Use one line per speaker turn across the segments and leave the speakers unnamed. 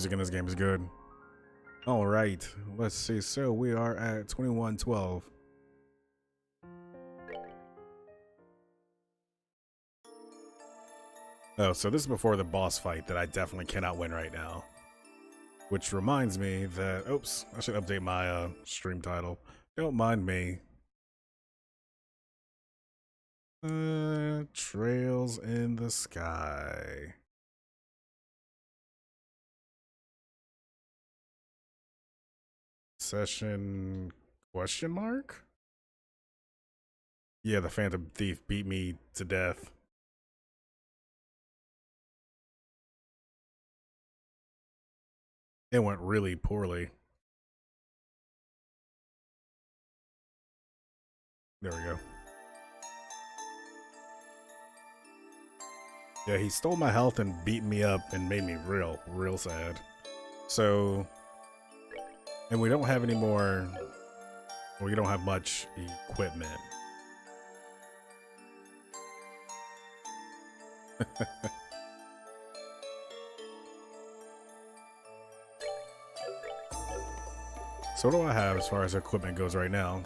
Music in this game is good. All right, let's see. So we are at 2112. Oh, so this is before the boss fight that I definitely cannot win right now. Which reminds me that, oops, I should update my stream title. Don't mind me. Trails in the Sky. Session question mark? Yeah, the Phantom Thief beat me to death. It went really poorly. There we go. Yeah, he stole my health and beat me up and made me real sad. So, and we don't have any more, we don't have much equipment. So what do I have as far as equipment goes right now?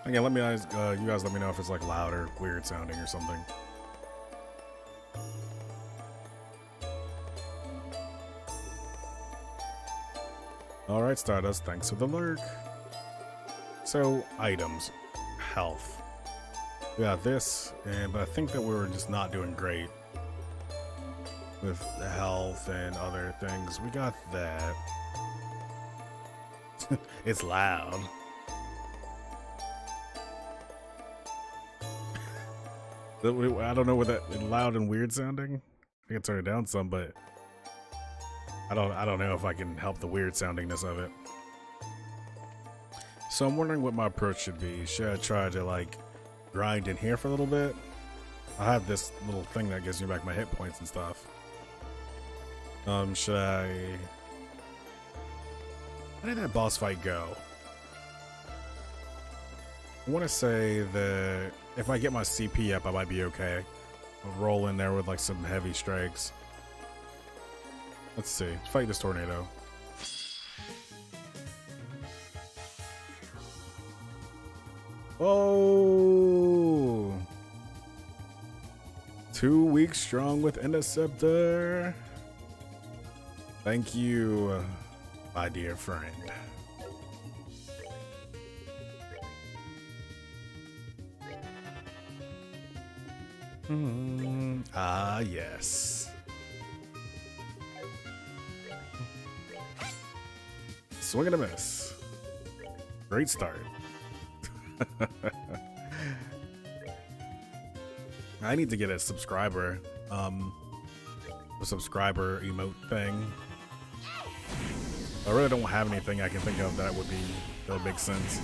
Again, let me you guys let me know if it's like loud or weird sounding or something. Alright, Stardust, thanks for the lurk. So, items. Health. We got this, but I think that we were just not doing great with the health and other things. We got that. It's loud. I don't know what that loud and weird sounding. I can turn it down some, but I don't know if I can help the weird soundingness of it. So I'm wondering what my approach should be. Should I try to like grind in here for a little bit? I have this little thing that gives me back my hit points and stuff. Should I? How did that boss fight go? I want to say that if I get my CP up, I might be okay. I'll roll in there with like some heavy strikes. Let's see. Fight this tornado. Oh! 2 weeks strong with Interceptor. Thank you, my dear friend. Ah, yes. Swing and a miss. Great start. I need to get a subscriber emote thing. I really don't have anything I can think of that would make sense.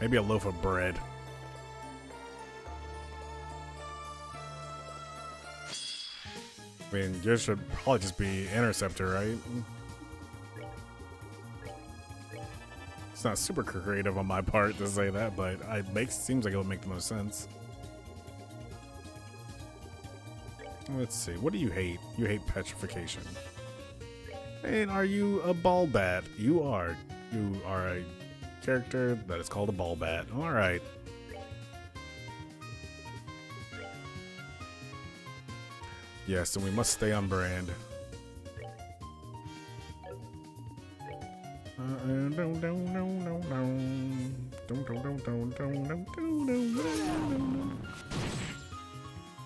Maybe a loaf of bread. I mean, yours should probably just be Interceptor, right? It's not super creative on my part to say that, but it seems like it would make the most sense. Let's see. What do you hate? You hate petrification. And are you a ball bat? You are. You are a character that is called a ball bat. All right. Yes, so we must stay on brand.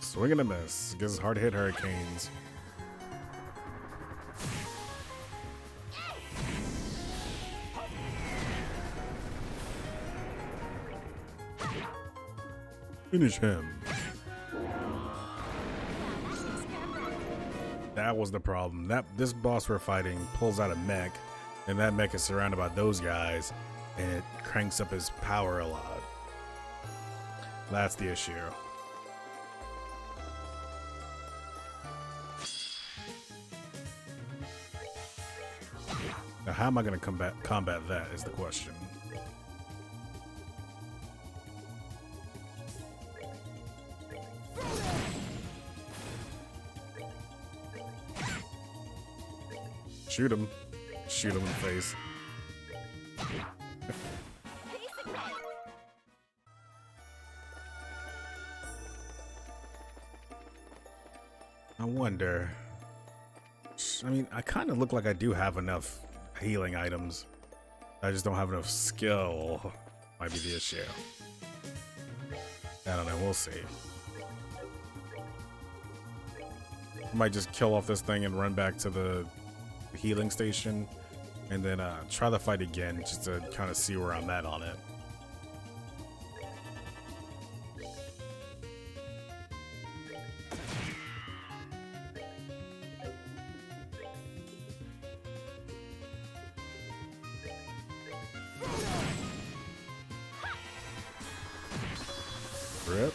Swing and a miss. Gives us hard hit hurricanes. Finish him. That was the problem. This boss we're fighting pulls out a mech, and that mech is surrounded by those guys, and it cranks up his power a lot. That's the issue. Now, how am I going to combat that is the question. Shoot him. Shoot him in the face. I wonder. I mean, I kind of look like I do have enough healing items. I just don't have enough skill. Might be the issue. I don't know. We'll see. I might just kill off this thing and run back to the healing station and then try the fight again just to kind of see where I'm at on it. Rip.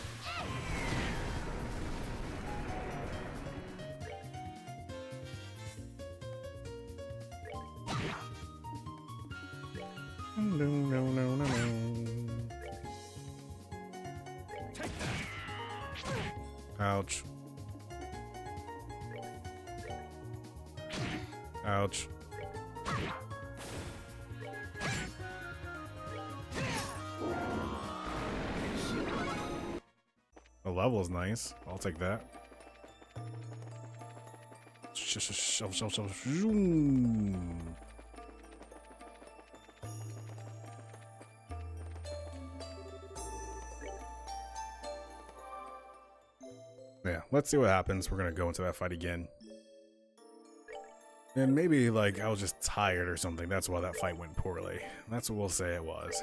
No. Ouch. Ouch. The level is nice. I'll take that. Yeah, let's see what happens. We're gonna go into that fight again. And maybe, like, I was just tired or something. That's why that fight went poorly. That's what we'll say it was.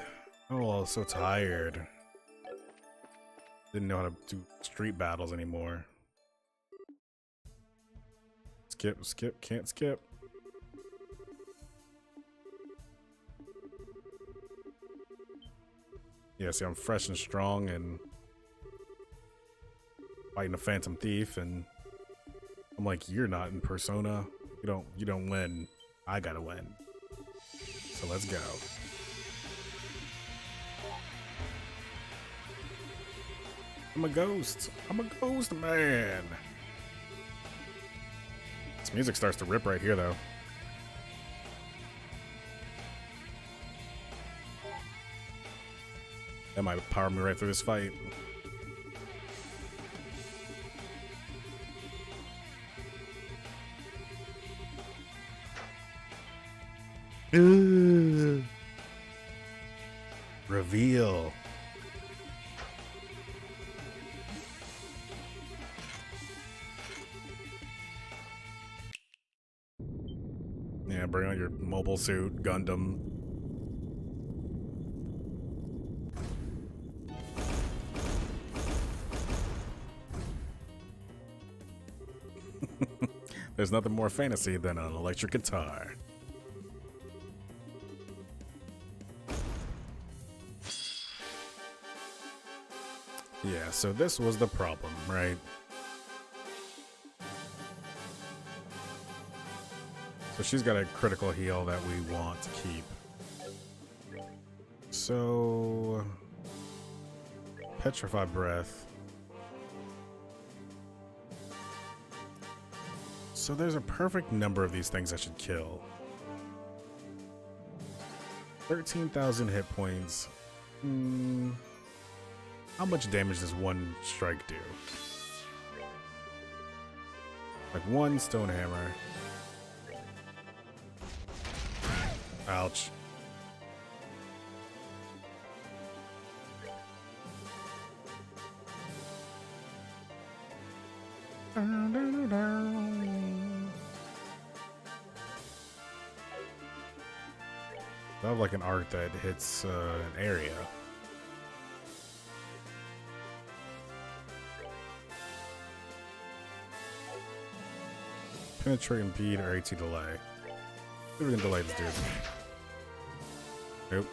Oh, I was so tired. Didn't know how to do street battles anymore. Skip, can't skip. Yeah, see, I'm fresh and strong and fighting a Phantom Thief, and I'm like, you're not in Persona. You don't win. I gotta win. So let's go. I'm a ghost. I'm a ghost man. This music starts to rip right here, though. That might power me right through this fight. Reveal. Yeah, bring on your mobile suit, Gundam. There's nothing more fantasy than an electric guitar. Yeah, so this was the problem, right? So she's got a critical heal that we want to keep. So... Petrify Breath. So there's a perfect number of these things I should kill. 13,000 hit points. How much damage does one strike do? Like one stone hammer. Ouch. I have like an art that hits an area. Penetrate, impede, or AT delay. We're gonna delay this dude. Nope.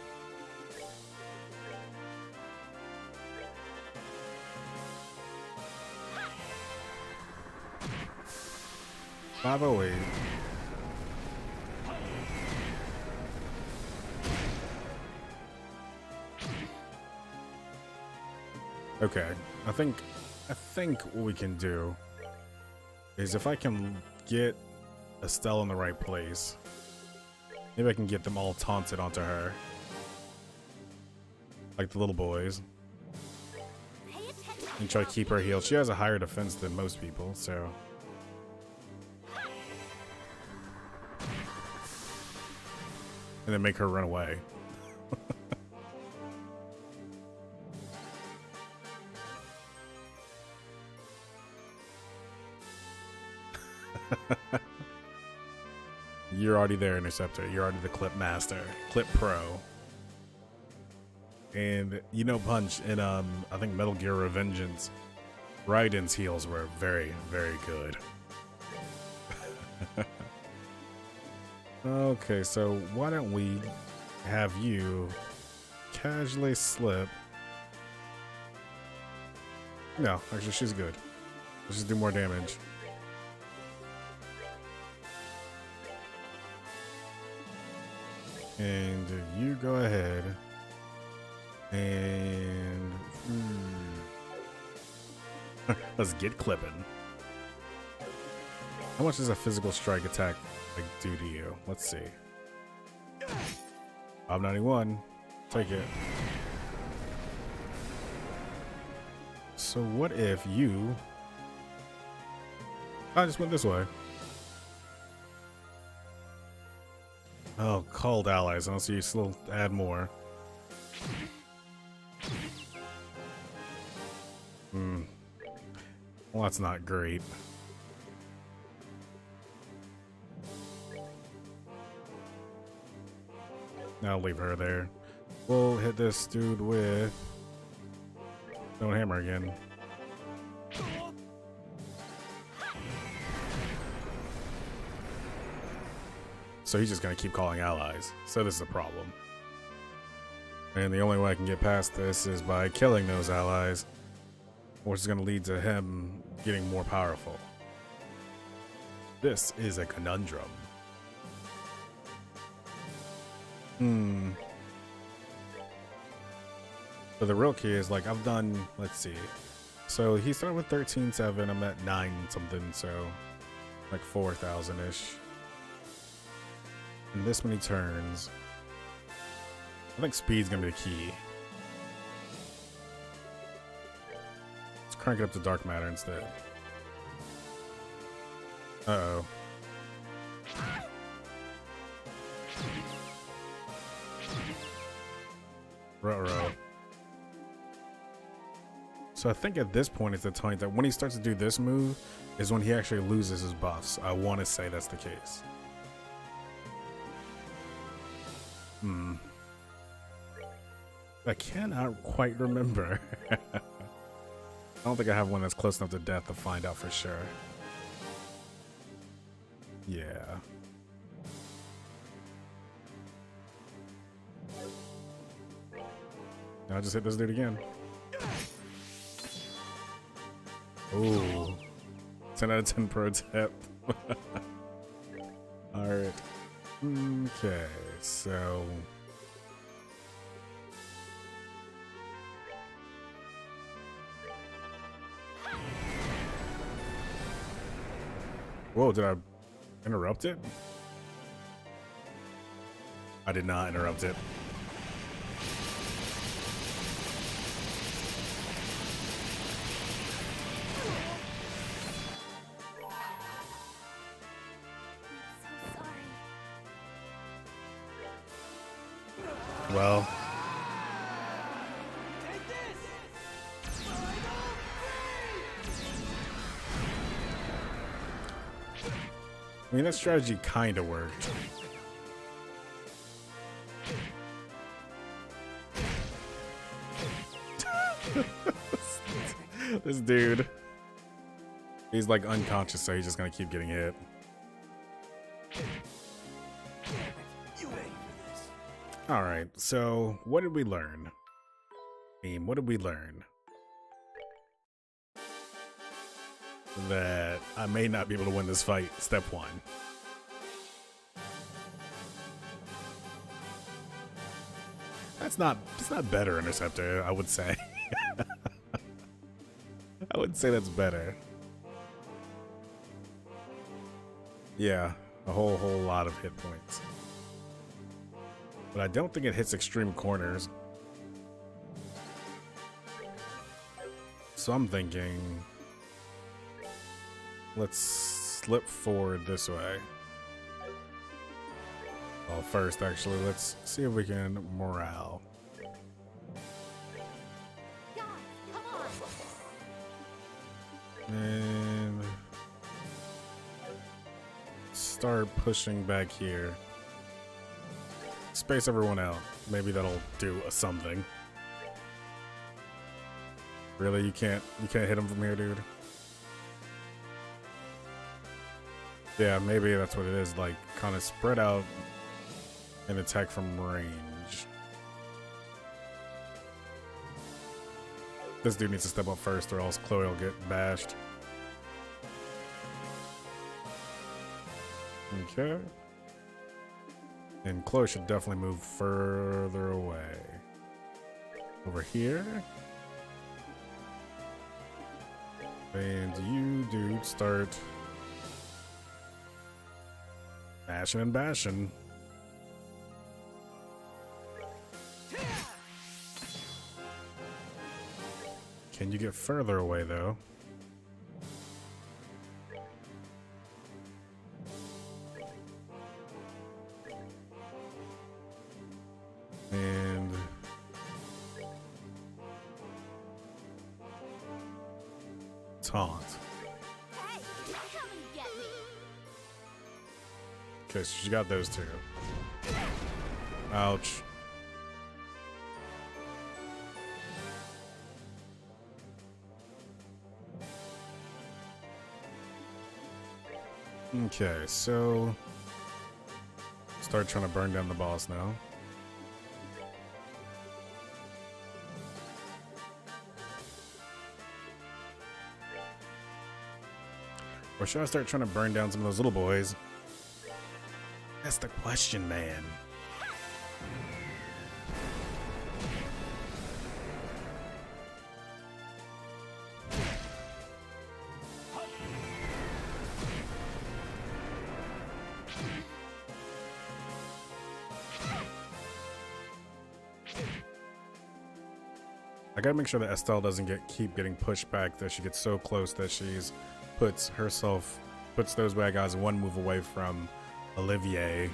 .508. Okay, I think what we can do is if I can get Estelle in the right place. Maybe I can get them all taunted onto her. Like the little boys. And try to keep her healed. She has a higher defense than most people, so. And then make her run away. You're already there, Interceptor. You're already the clip master. Clip pro. And you know Punch in I think Metal Gear Revengeance, Raiden's heals were very, very good. Okay, so why don't we have you casually slip. No, actually she's good. Let's just do more damage. And you go ahead and let's get clipping. How much does a physical strike attack like do to you? Let's see. 591. Take it. So what if you... I just went this way. Oh, called allies. I'll see you still add more. Well, that's not great. I'll leave her there. We'll hit this dude with Stone Hammer again. So he's just gonna keep calling allies. So this is a problem. And the only way I can get past this is by killing those allies, which is gonna lead to him getting more powerful. This is a conundrum. But the real key is, like, I've done, let's see. So he started with 13.7, I'm at 9 something, so like 4,000-ish. In this many turns, I think speed's gonna be the key. Let's crank it up to dark matter instead. Uh-oh. Ruh-roh. So I think at this point it's the point that when he starts to do this move is when he actually loses his buffs. I want to say that's the case. I cannot quite remember. I don't think I have one that's close enough to death to find out for sure. Yeah. Now I just hit this dude again. Ooh. 10 out of 10 pro tip. Alright. Okay, so... Whoa, did I interrupt it? I did not interrupt it. Well, I mean, that strategy kind of worked. This dude, he's like unconscious, so he's just gonna keep getting hit. Alright, so what did we learn? What did we learn? That I may not be able to win this fight, step 1. It's not better, Interceptor, I would say. I would say that's better. Yeah, A whole lot of hit points. But I don't think it hits extreme corners. So I'm thinking, let's slip forward this way. Well, first, actually, let's see if we can morale. And start pushing back here. Space everyone out. Maybe that'll do something. Really, you can't hit him from here, dude? Yeah, maybe that's what it is. Like, kind of spread out and attack from range. This dude needs to step up first, or else Chloe will get bashed. Okay. And Chloe should definitely move further away. Over here. And you, dude, start bashing and bashing. Can you get further away, though? And taunt.
Hey, come and get me.
Okay, so she got those two. Ouch. Okay, so start trying to burn down the boss now. Or should I start trying to burn down some of those little boys? That's the question, man. I gotta make sure that Estelle doesn't keep getting pushed back, that she gets so close that she's puts those bad guys one move away from Olivier.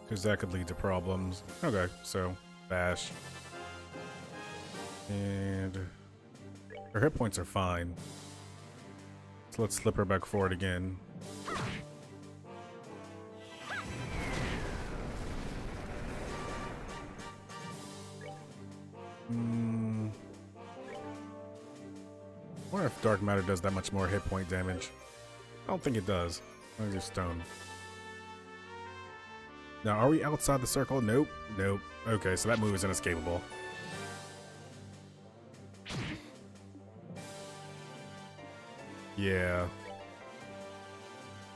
Because that could lead to problems. Okay, so bash. And her hit points are fine. So let's slip her back forward again. I wonder if Dark Matter does that much more hit point damage. I don't think it does. I'll do stone. Now, are we outside the circle? Nope. Nope. Okay, so that move is inescapable. Yeah.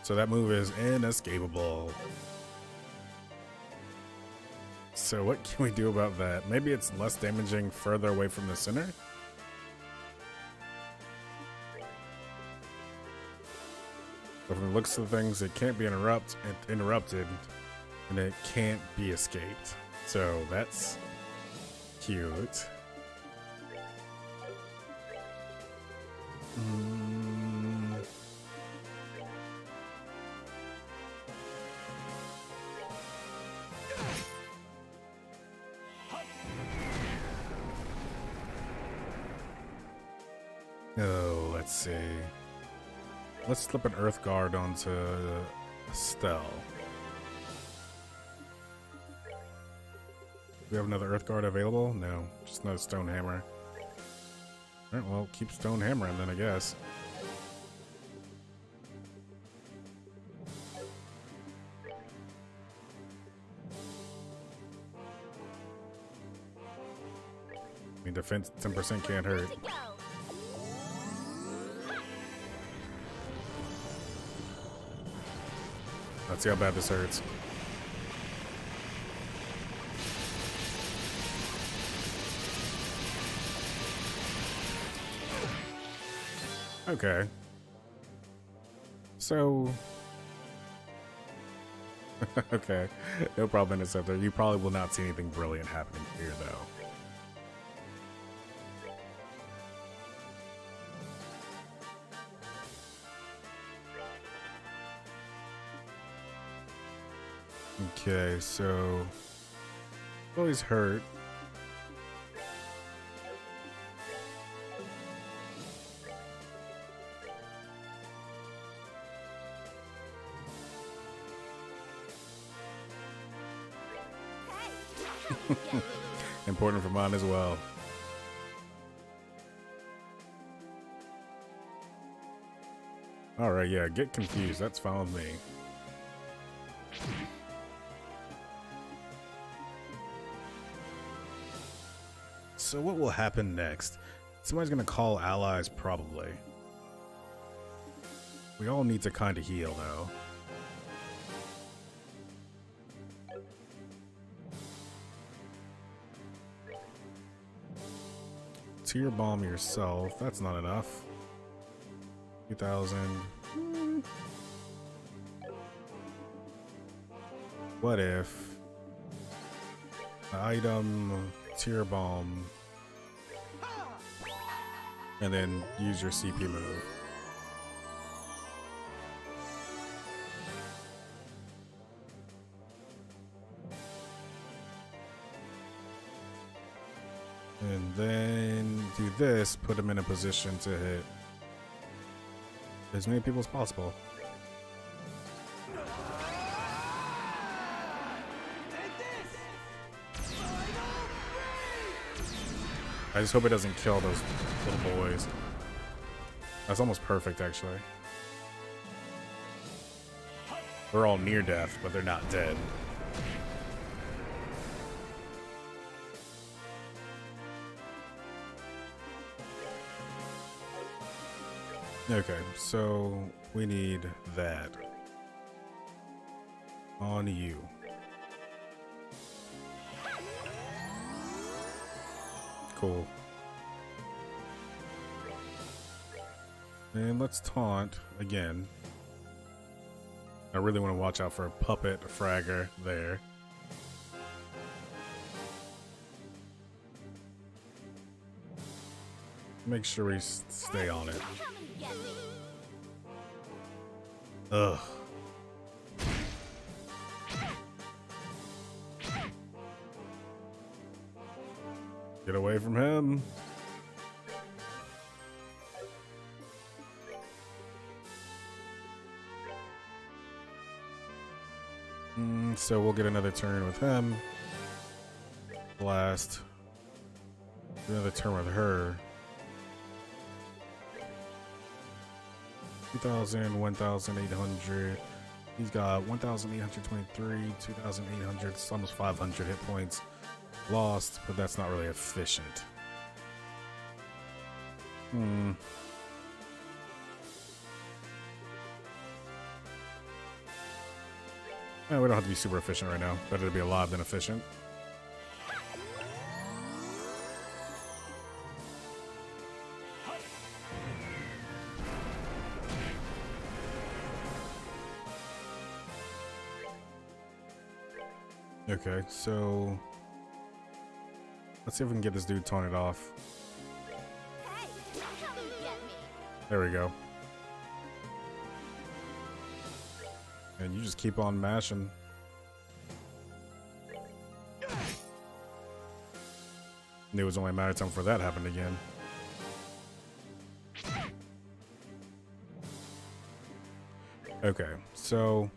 So that move is inescapable. So what can we do about that? Maybe it's less damaging further away from the center? But from the looks of things, it can't be interrupted, and it can't be escaped. So that's cute. Oh, let's see. Let's slip an Earth Guard onto Estelle. Do we have another Earth Guard available? No, just another Stone Hammer. Alright, well, keep Stone Hammering then, I guess. I mean, defense 10% can't hurt. Let's see how bad this hurts. Okay. So... okay. No problem, Interceptor. You probably will not see anything brilliant happening here, though. Okay, so... Always hurt.
Hey, come and get me.
Important for mine as well. Alright, yeah, get confused. That's fine with me. So what will happen next? Somebody's gonna call allies, probably. We all need to kind of heal, though. Tear bomb yourself. That's not enough. 2,000. What if the item tear bomb and then use your CP move? And then do this, put him in a position to hit as many people as possible. I just hope it doesn't kill those little boys. That's almost perfect, actually. They're all near death, but they're not dead. Okay, so we need that on you. Cool. And let's taunt again. I really want to watch out for a puppet fragger there. Make sure we stay on it.
Come and get me.
Ugh. Get away from him. So we'll get another turn with him. Blast. Another turn with her. 2,000, 1,800. He's got 1,823, 2,800. It's almost 500 hit points lost, but that's not really efficient. Yeah, we don't have to be super efficient right now. Better to be alive than efficient. Okay, so let's see if we can get this dude taunted off.
Hey, come and get me.
There we go. And you just keep on mashing. Knew it was only a matter of time before that happened again. Okay, so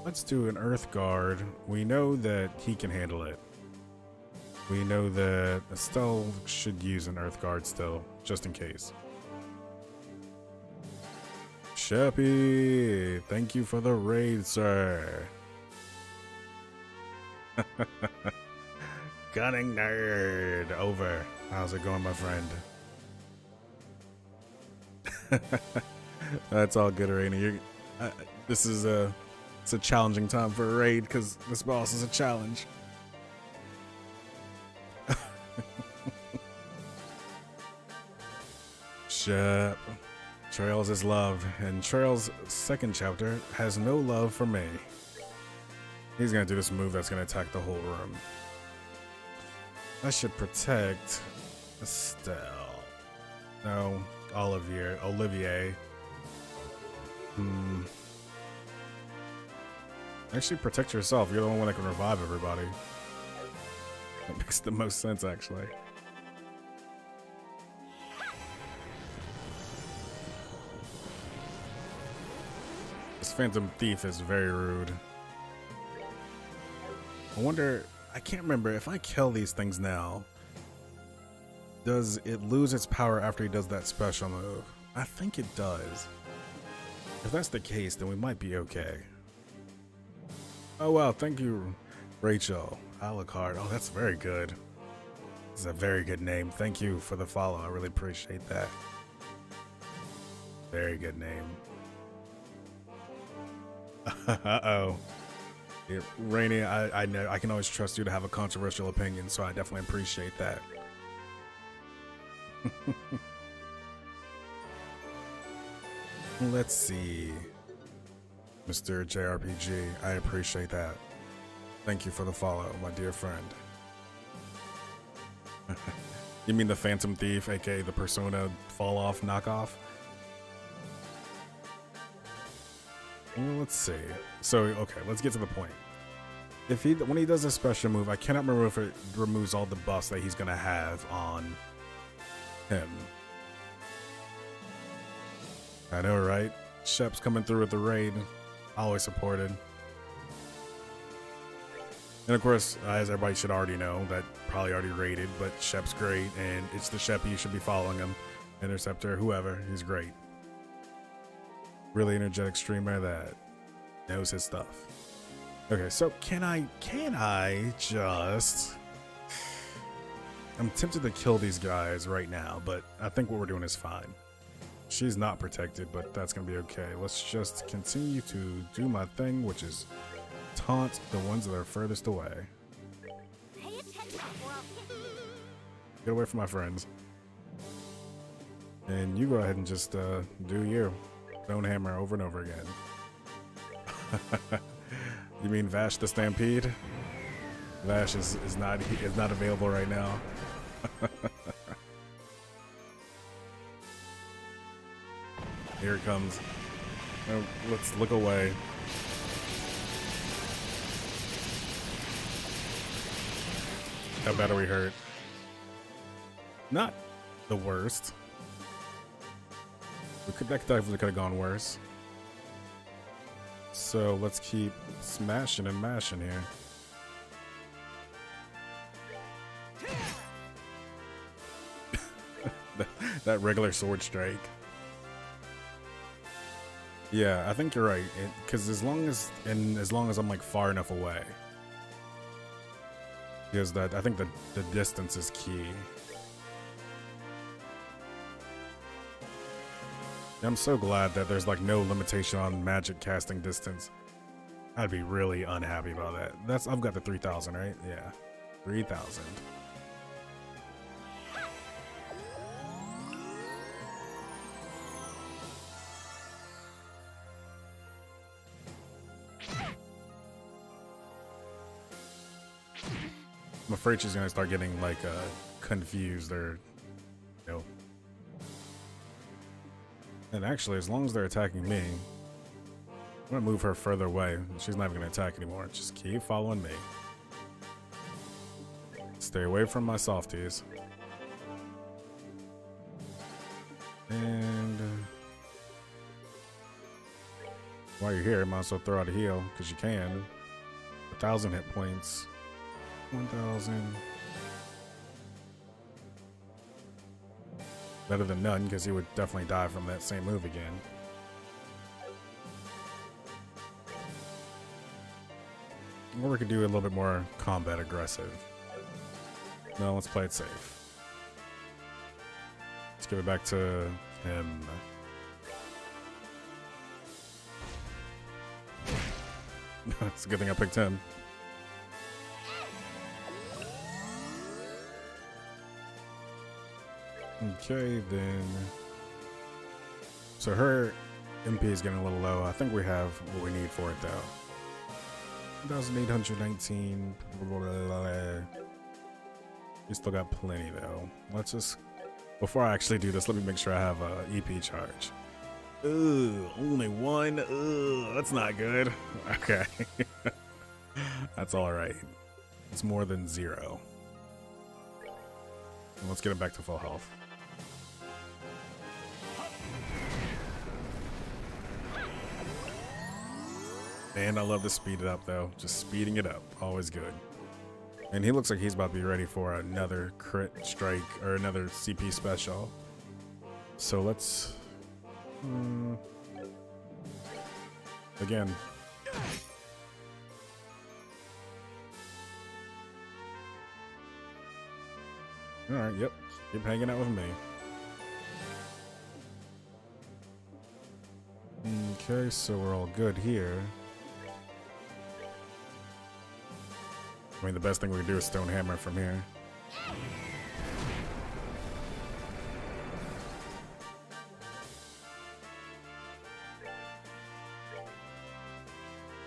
let's do an Earth Guard. We know that he can handle it. We know that Estelle should use an Earth Guard still, just in case. Sheppy, thank you for the raid, sir. Gunning nerd, over. How's it going, my friend? That's all good, Rainy. This is it's a challenging time for a raid because this boss is a challenge. Shep. Trails is love, and Trails' second chapter has no love for me. He's gonna do this move that's gonna attack the whole room. I should protect Estelle. No, Olivier. Actually, protect yourself. You're the only one that can revive everybody. That makes the most sense, actually. This Phantom Thief is very rude. I wonder, I can't remember, if I kill these things now, does it lose its power after he does that special move? I think it does. If that's the case, then we might be okay. Oh wow, thank you, Rachel. Alucard. Oh, that's very good. This is a very good name. Thank you for the follow. I really appreciate that. Very good name. Uh-oh. Yeah, Rainy, I know I can always trust you to have a controversial opinion, so I definitely appreciate that. Let's see. Mr. JRPG, I appreciate that. Thank you for the follow, my dear friend. You mean the Phantom Thief, aka the Persona Fall Off knockoff? Well, let's see. So, okay, let's get to the point. If when he does a special move, I cannot remember if it removes all the buffs that he's gonna have on him. I know, right? Shep's coming through with the raid. Always supported. And of course, as everybody should already know, that probably already rated, but Shep's great, and it's the Shep you should be following him. Interceptor, whoever, he's great. Really energetic streamer that knows his stuff. Okay, so can I just... I'm tempted to kill these guys right now, but I think what we're doing is fine. She's not protected, but that's gonna be okay. Let's just continue to do my thing, which is taunt the ones that are furthest away.
Pay attention or I'll hit you.
Get away from my friends. And you go ahead and just do you. Stone Hammer over and over again. You mean Vash the Stampede? Vash is not available right now. Here it comes. Oh, let's look away. How bad are we hurt? Not the worst. That definitely could have gone worse. So let's keep smashing and mashing here. that regular sword strike. Yeah, I think you're right. Because as long as I'm like far enough away, because I think the distance is key. I'm so glad that there's like no limitation on magic casting distance. I'd be really unhappy about that. I've got the 3,000, right? Yeah, 3,000. I'm afraid she's gonna start getting like confused or, you know. And actually, as long as they're attacking me, I'm gonna move her further away. She's not even gonna attack anymore. Just keep following me. Stay away from my softies. And while you're here, might as well throw out a heal because you can. 1,000 hit points. 1,000. Better than none, because he would definitely die from that same move again. Or we could do a little bit more combat aggressive. No, let's play it safe. Let's give it back to him. It's a good thing I picked him. Okay, then So her MP is getting a little low. I think we have what we need for it though. 1,819. We still got plenty though. Let's just, before I actually do this, let me make sure I have a EP charge. Ooh, only one. Ooh, that's not good. Okay. That's all right. It's more than 0. And let's get it back to full health. And I love to speed it up though. Just speeding it up. Always good. And he looks like he's about to be ready for another crit strike or another CP special. So let's... again. Alright, yep. Keep hanging out with me. Okay, so we're all good here. I mean, the best thing we can do is Stone Hammer from here.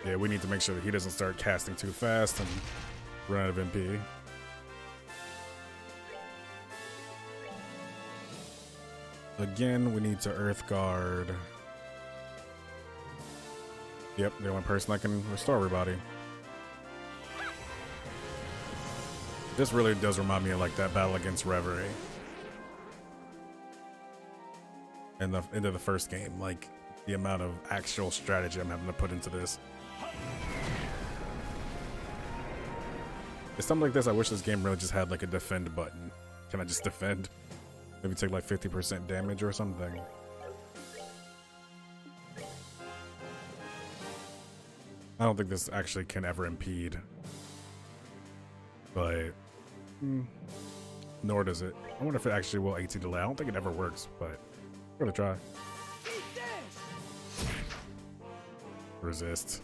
Yeah, we need to make sure that he doesn't start casting too fast and run out of MP. Again, we need to Earth Guard. Yep, the only person that can restore everybody. This really does remind me of like that battle against Reverie. In the end of the first game, like the amount of actual strategy I'm having to put into this. It's something like this. I wish this game really just had like a defend button. Can I just defend? Maybe take like 50% damage or something. I don't think this actually can ever impede. But nor does it. I wonder if it actually will AT delay. I don't think it ever works, but we're gonna try. Resist.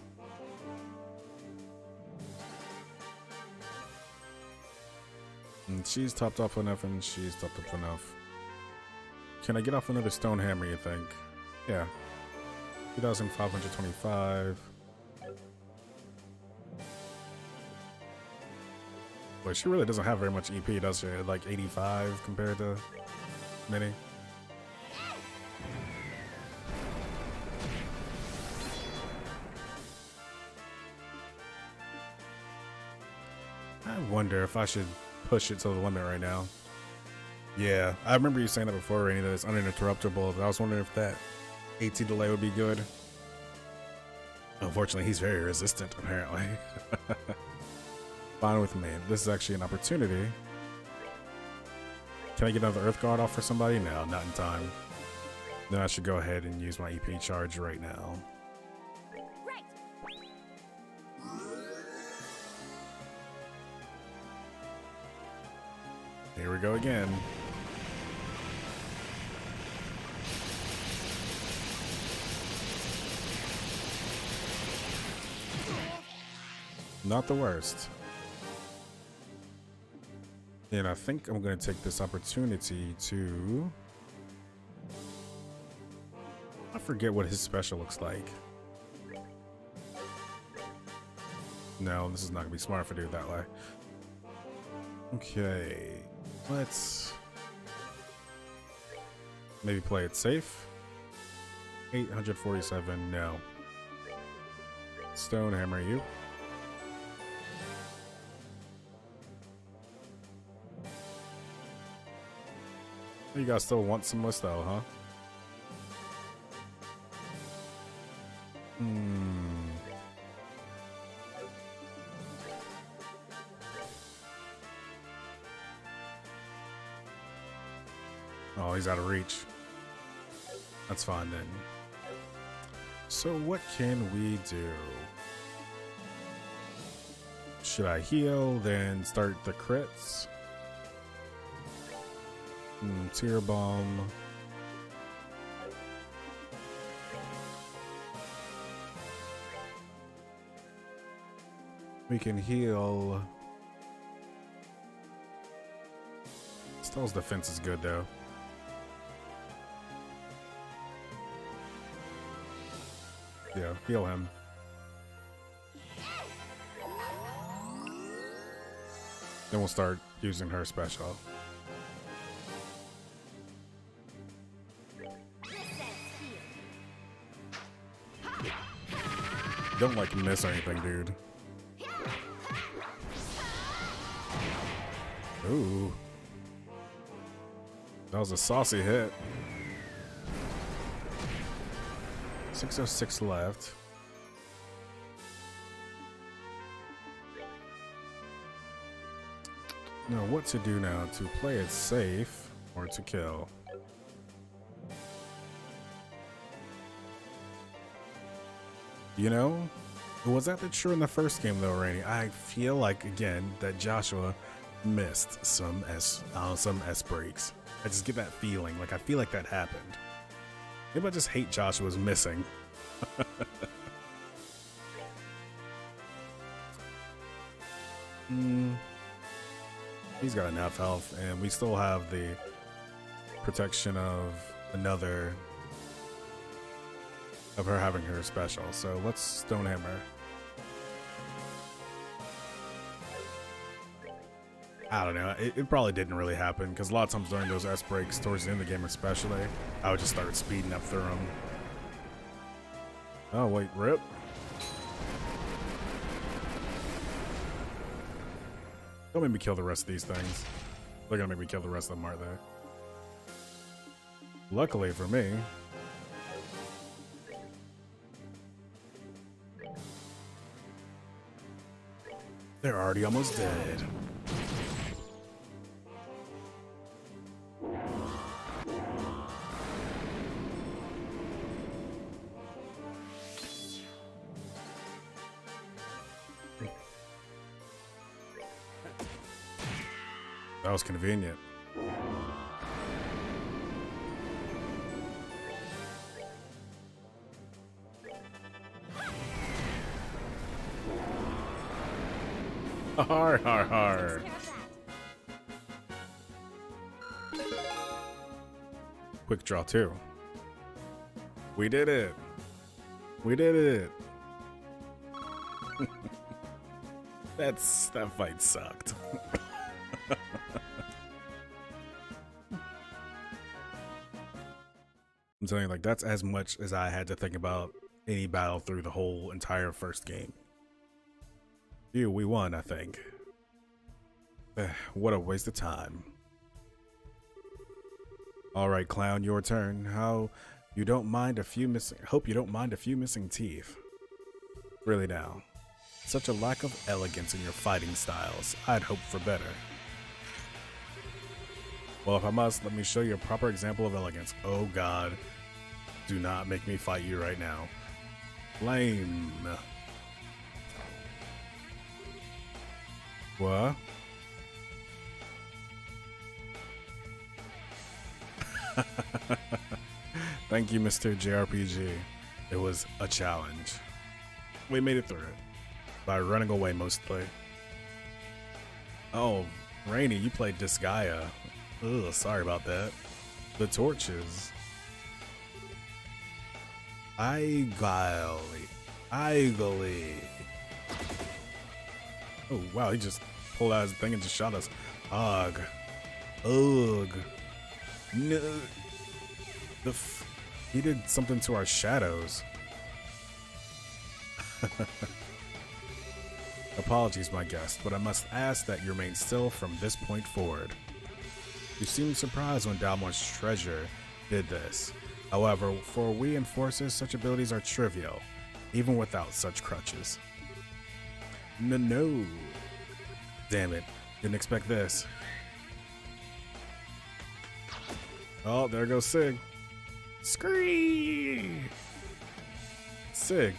And she's topped off enough, and she's topped up enough. Can I get off another Stone Hammer, you think? Yeah. 2,525. But she really doesn't have very much EP, does she? Like 85 compared to Minnie. I wonder if I should push it to the limit right now. Yeah, I remember you saying that before, Rainy, that it's uninterruptible, but I was wondering if that AT delay would be good. Unfortunately, he's very resistant, apparently. Fine with me. This is actually an opportunity. Can I get another Earth Guard off for somebody? No, not in time. Then I should go ahead and use my EP charge right now.
Right.
Here we go again. Not the worst. And I think I'm going to take this opportunity to... I forget what his special looks like. No, this is not going to be smart if I do it that way. Okay, let's maybe play it safe. 847, no. Stone Hammer you. You guys still want some Listo, huh? Oh, he's out of reach. That's fine then. So what can we do? Should I heal, then start the crits? Tear Bomb. We can heal. Stell's defense is good though. Yeah, heal him. Then we'll start using her special. Don't like miss anything, dude. Ooh. That was a saucy hit. 606 left. Now, what to do now? To play it safe or to kill? You know, was that the true in the first game though, Rainy? I feel like again that Joshua missed some S breaks. I just get that feeling. Like I feel like that happened. Maybe I just hate Joshua's missing. He's got enough health, and we still have the protection of another of her having her special. So let's Stonehammer. I don't know. It probably didn't really happen because a lot of times during those S breaks, towards the end of the game especially, I would just start speeding up through them. Oh wait, rip. Don't make me kill the rest of these things. They're gonna make me kill the rest of them, aren't they? Luckily for me, they're already almost dead. That was convenient. Har har har. Quick draw too. We did it. We did it. That fight sucked. I'm telling you, like, that's as much as I had to think about any battle through the whole entire first game. Phew, we won, I think. What a waste of time. Alright, clown, your turn. Hope you don't mind a few missing teeth. Really now. Such a lack of elegance in your fighting styles. I'd hoped for better. Well, if I must, let me show you a proper example of elegance. Oh god. Do not make me fight you right now. Lame. What? Thank you, Mr. JRPG. It was a challenge. We made it through it. By running away, mostly. Oh, Rainy, you played Disgaea. Ugh, sorry about that. The torches. Igally. Oh, wow, he just pulled out his thing and just shot us. Ugh. Ugh. No. He did something to our shadows. Apologies, my guest, but I must ask that you remain still from this point forward. You seemed surprised when Dalmor's treasure did this. However, for we enforcers, such abilities are trivial, even without such crutches. No. Damn it. Didn't expect this. Oh, there goes Sig. Scree! Sig.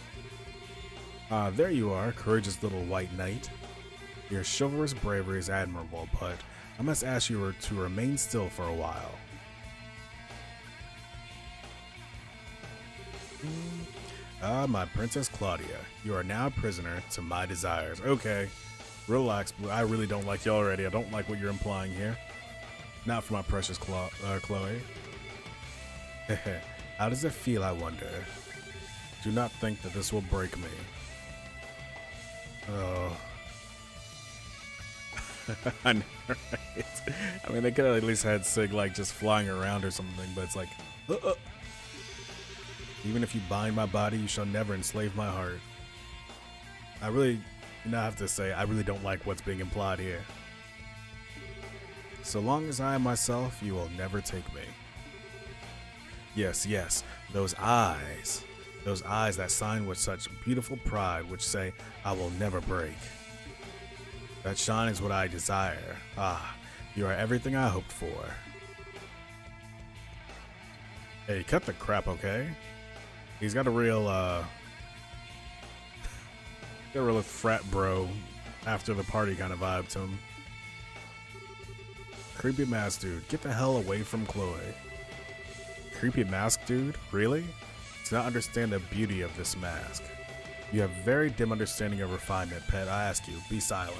There you are, courageous little white knight. Your chivalrous bravery is admirable, but I must ask you to remain still for a while. My Princess Claudia, you are now a prisoner to my desires. Okay, relax, but I really don't like you already. I don't like what you're implying here. Not for my precious Chloe. How does it feel, I wonder? Do not think that this will break me. Oh. I know, right? I mean, they could have at least had Sig, like, just flying around or something, but it's like, even if you bind my body, you shall never enslave my heart. I really, I have to say, I really don't like what's being implied here. So long as I am myself, you will never take me. Yes, yes, those eyes that shine with such beautiful pride, which say, I will never break. That shine is what I desire. Ah, you are everything I hoped for. Hey, cut the crap, okay? He's got a real, frat bro after the party kind of vibe to him. Creepy mask dude, get the hell away from Chloe. Creepy mask dude? Really? Do not understand the beauty of this mask. You have very dim understanding of refinement, pet. I ask you, be silent.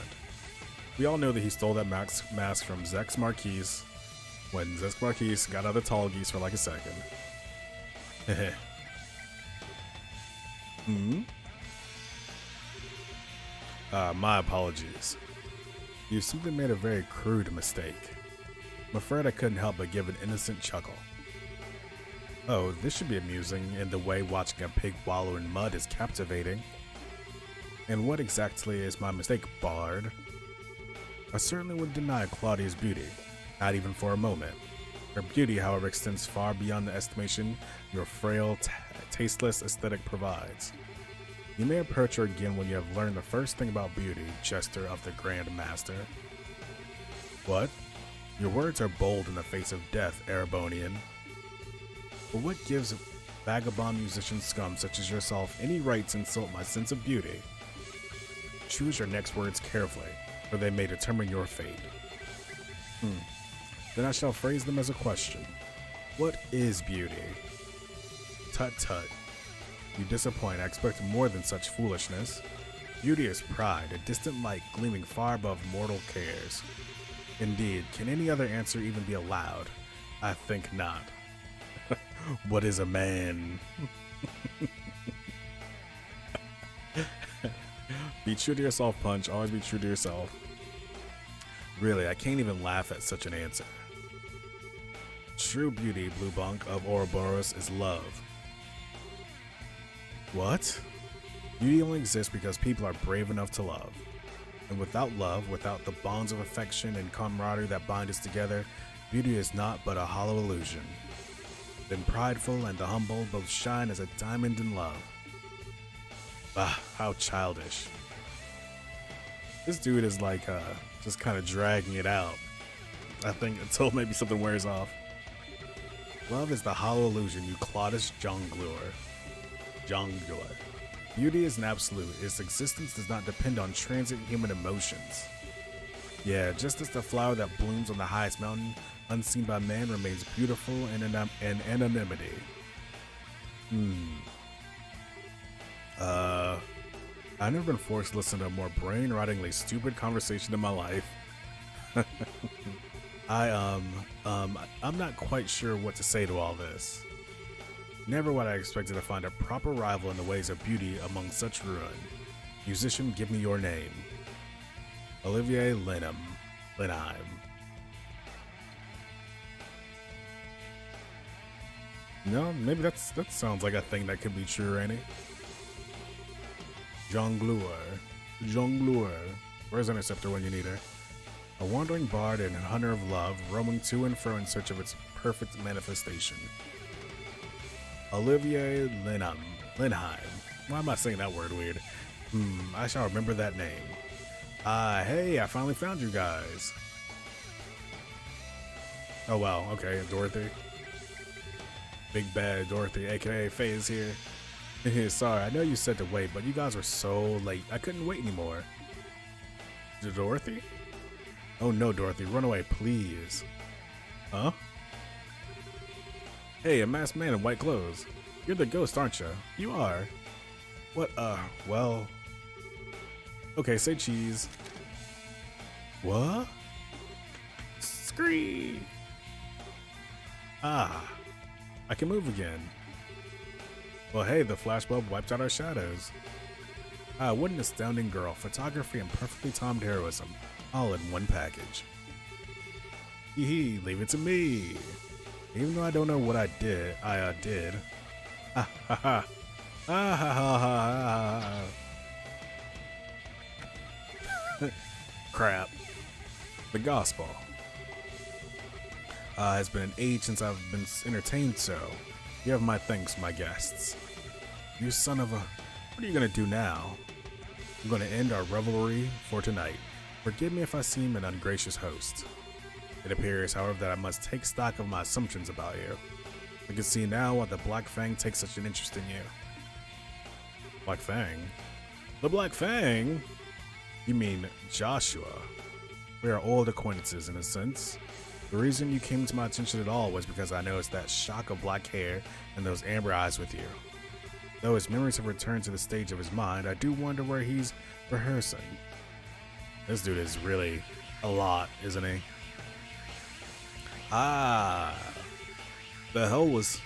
We all know that he stole that mask from Zex Marquise when Zex Marquise got out of Tall Geese for like a second. Heh. My apologies. You simply made a very crude mistake. I'm afraid I couldn't help but give an innocent chuckle. Oh, this should be amusing in the way watching a pig wallow in mud is captivating. And what exactly is my mistake, Bard? I certainly would deny Claudia's beauty, not even for a moment. Her beauty, however, extends far beyond the estimation your frail, tasteless aesthetic provides. You may approach her again when you have learned the first thing about beauty, Jester of the Grand Master. What? Your words are bold in the face of death, Erebonian. But what gives vagabond musician scum such as yourself any right to insult my sense of beauty? Choose your next words carefully, or they may determine your fate. Then I shall phrase them as a question. What is beauty? Tut tut. You disappoint. I expect more than such foolishness. Beauty is pride, a distant light gleaming far above mortal cares. Indeed, can any other answer even be allowed? I think not. What is a man? Be true to yourself, Punch. Always be true to yourself. Really, I can't even laugh at such an answer. True beauty, Blue Bunk of Ouroboros, is love. What? Beauty only exists because people are brave enough to love. And without love, without the bonds of affection and camaraderie that bind us together, beauty is naught but a hollow illusion. Then prideful and the humble both shine as a diamond in love. Ah, how childish. This dude is like, just kind of dragging it out. I think until maybe something wears off. Love is the hollow illusion, you cloddish jongleur. Beauty is an absolute. Its existence does not depend on transient human emotions. Yeah, just as the flower that blooms on the highest mountain, unseen by man, remains beautiful in anonymity. I've never been forced to listen to a more brain-rottingly stupid conversation in my life. I'm not quite sure what to say to all this. Never would I expected to find a proper rival in the ways of beauty among such ruin. Musician, give me your name. Olivier Lenheim. No, maybe that sounds like a thing that could be true, Randy. Jongleur. Where's Interceptor when you need her? A wandering bard and hunter of love, roaming to and fro in search of its perfect manifestation. Olivier Lenheim. Why am I saying that word weird? I shall remember that name. Hey, I finally found you guys. Oh wow, okay, Dorothy. Big bad Dorothy, aka Faye, is here. Sorry, I know you said to wait, but you guys were so late. I couldn't wait anymore. Dorothy? Oh no, Dorothy, run away, please. Huh? Hey, a masked man in white clothes. You're the ghost, aren't you? You are. What, well... Okay, say cheese. What? Scree! Ah, I can move again. Well, hey, the flashbulb wiped out our shadows. Ah, what an astounding girl. Photography and perfectly timed heroism, all in one package. Hee hee, leave it to me. Even though I don't know what I did. Ha ha ha. Ah ha ha ha ha. Crap. The gospel. Has been an age since I've been entertained, so you have my thanks, my guests. You son of a... What are you gonna do now? I'm gonna end our revelry for tonight. Forgive me if I seem an ungracious host. It appears, however, that I must take stock of my assumptions about you. I can see now why the Black Fang takes such an interest in you. Black Fang? The Black Fang? You mean Joshua? We are old acquaintances in a sense. The reason you came to my attention at all was because I noticed that shock of black hair and those amber eyes with you. Though his memories have returned to the stage of his mind, I do wonder where he's rehearsing. This dude is really a lot, isn't he? Ah, the hell was...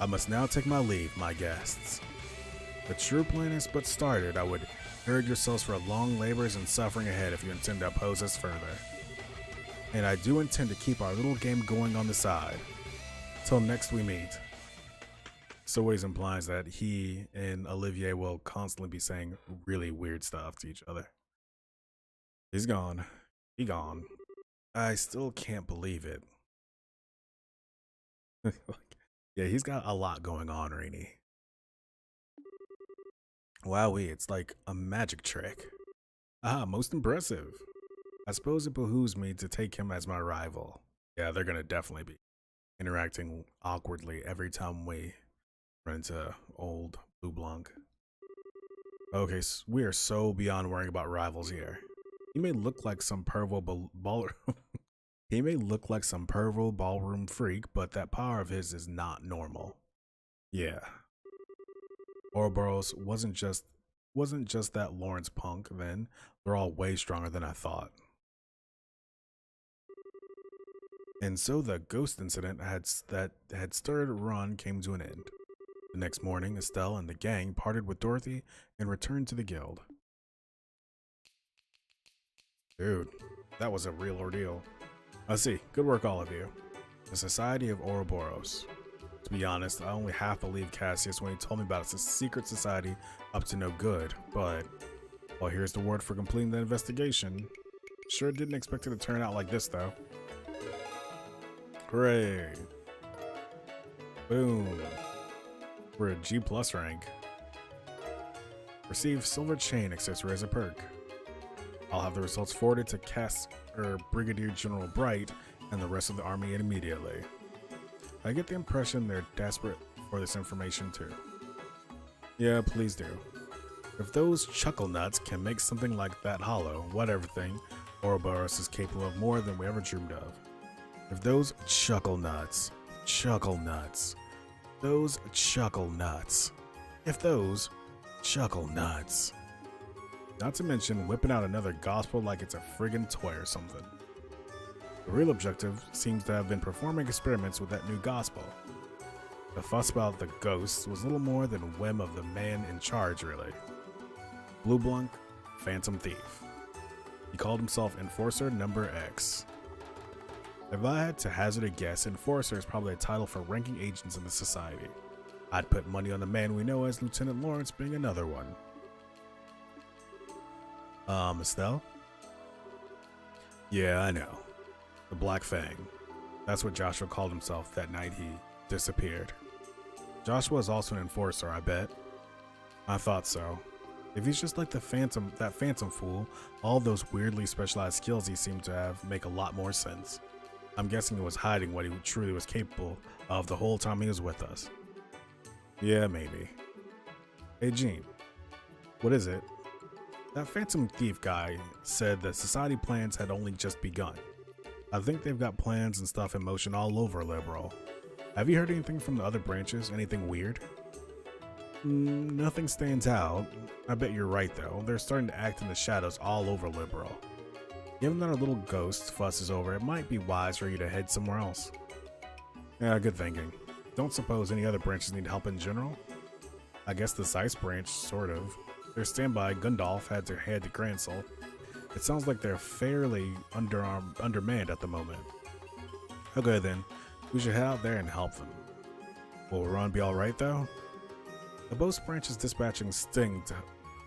I must now take my leave, my guests. The true plan is but started. I would gird yourselves for long labors and suffering ahead if you intend to oppose us further. And I do intend to keep our little game going on the side. Till next we meet. So what he's implying is that he and Olivier will constantly be saying really weird stuff to each other. He's gone. He gone. I still can't believe it. Yeah, he's got a lot going on, Rainy. Wowee, it's like a magic trick. Ah, most impressive. I suppose it behooves me to take him as my rival. Yeah, they're gonna definitely be interacting awkwardly every time we run into old Blue Blanc. Okay, so we are so beyond worrying about rivals here. He may look like some he may look like some pervo ballroom freak, but that power of his is not normal. Yeah. Ouroboros wasn't just that Lawrence punk then. They're all way stronger than I thought. And so the ghost incident that had stirred Ron came to an end. The next morning, Estelle and the gang parted with Dorothy and returned to the guild. Dude, that was a real ordeal. I see. Good work, all of you. The Society of Ouroboros. To be honest, I only half believed Cassius when he told me about it's a secret society up to no good, but, well, here's the word for completing the investigation. Sure didn't expect it to turn out like this, though. Hooray. Boom. We're a G+ rank. Receive silver chain accessory as a perk. I'll have the results forwarded to Brigadier General Bright and the rest of the army immediately. I get the impression they're desperate for this information too. Yeah, please do. If those chuckle nuts can make something like that hollow, whatever thing, Ouroboros is capable of more than we ever dreamed of. If those chuckle nuts, if those chuckle nuts. Not to mention whipping out another gospel like it's a friggin' toy or something. The real objective seems to have been performing experiments with that new gospel. The fuss about the ghosts was little more than a whim of the man in charge, really. Blue Blanc, Phantom Thief. He called himself Enforcer Number X. If I had to hazard a guess, Enforcer is probably a title for ranking agents in the society. I'd put money on the man we know as Lieutenant Lawrence being another one. Estelle? Yeah, I know. The Black Fang. That's what Joshua called himself that night he disappeared. Joshua is also an enforcer, I bet. I thought so. If he's just like that phantom fool, all those weirdly specialized skills he seemed to have make a lot more sense. I'm guessing he was hiding what he truly was capable of the whole time he was with us. Yeah, maybe. Hey, Gene. What is it? That Phantom Thief guy said that society plans had only just begun. I think they've got plans and stuff in motion all over Liberal. Have you heard anything from the other branches? Anything weird? Nothing stands out. I bet you're right, though. They're starting to act in the shadows all over Liberal. Given that our little ghost fuss is over, it might be wise for you to head somewhere else. Yeah, good thinking. Don't suppose any other branches need help in general? I guess the Zeiss branch, sort of. Their standby, Gundalf, had to head to Gransel. It sounds like they're fairly undermanned at the moment. Okay then, we should head out there and help them. Will Ron be alright though? The Boast branch is dispatching Sting to...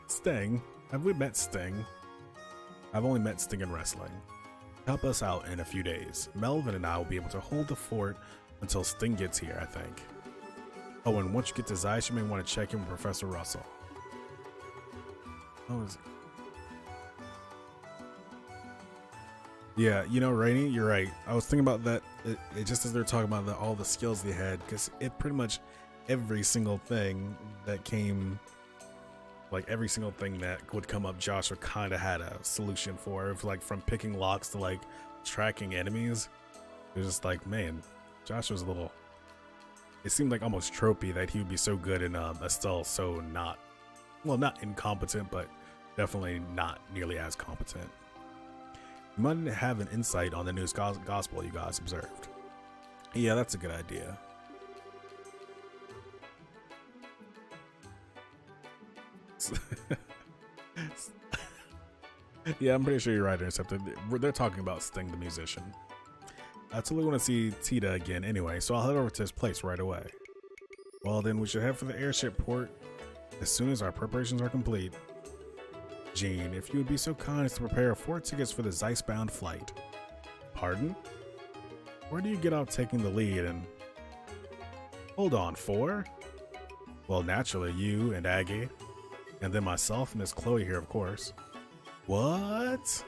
Sting? Have we met Sting? I've only met Sting in wrestling. Help us out in a few days. Melvin and I will be able to hold the fort until Sting gets here, I think. Oh, and once you get to Zeiss, you may want to check in with Professor Russell. Oh, is it? Yeah, you know, Rainy, you're right. I was thinking about that just as they're talking about all the skills they had, because it pretty much every single thing that came, like every single thing that would come up, Joshua kind of had a solution for. If, like, from picking locks to like tracking enemies, it was just like, man, Josh was a little. It seemed like almost tropey that he would be so good and Estelle so not, well, not incompetent, but definitely not nearly as competent. You might have an insight on the newest gospel you guys observed. Yeah, that's a good idea. Yeah, I'm pretty sure you're right, Interceptor. They're talking about Sting the musician. I totally want to see Tita again anyway, so I'll head over to his place right away. Well, then we should head for the airship port as soon as our preparations are complete. Jean, if you would be so kind as to prepare 4 tickets for the Zeiss-bound flight. Pardon? Where do you get out taking the lead and... Hold on, 4? Well, naturally, you and Aggie, and then myself and Miss Chloe here, of course. What?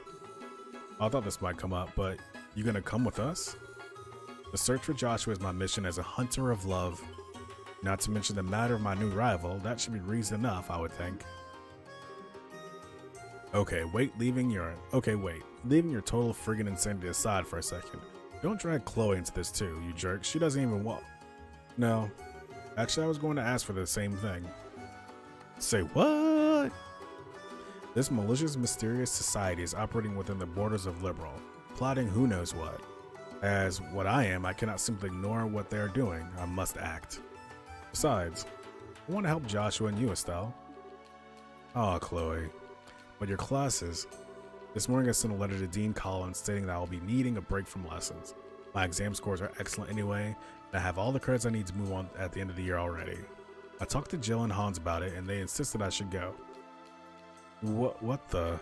I thought this might come up, but you gonna come with us? The search for Joshua is my mission as a hunter of love. Not to mention the matter of my new rival, that should be reason enough, I would think. Okay, leaving your total friggin' insanity aside for a second. Don't drag Chloe into this too, you jerk. She doesn't even want. No. Actually, I was going to ask for the same thing. Say what? This malicious, mysterious society is operating within the borders of Liberal, plotting who knows what. As what I am, I cannot simply ignore what they are doing. I must act. Besides, I want to help Joshua and you, Estelle. Aw, Chloe. But your classes. This morning I sent a letter to Dean Collins stating that I will be needing a break from lessons. My exam scores are excellent anyway, and I have all the credits I need to move on at the end of the year already. I talked to Jill and Hans about it, and they insisted I should go. What the?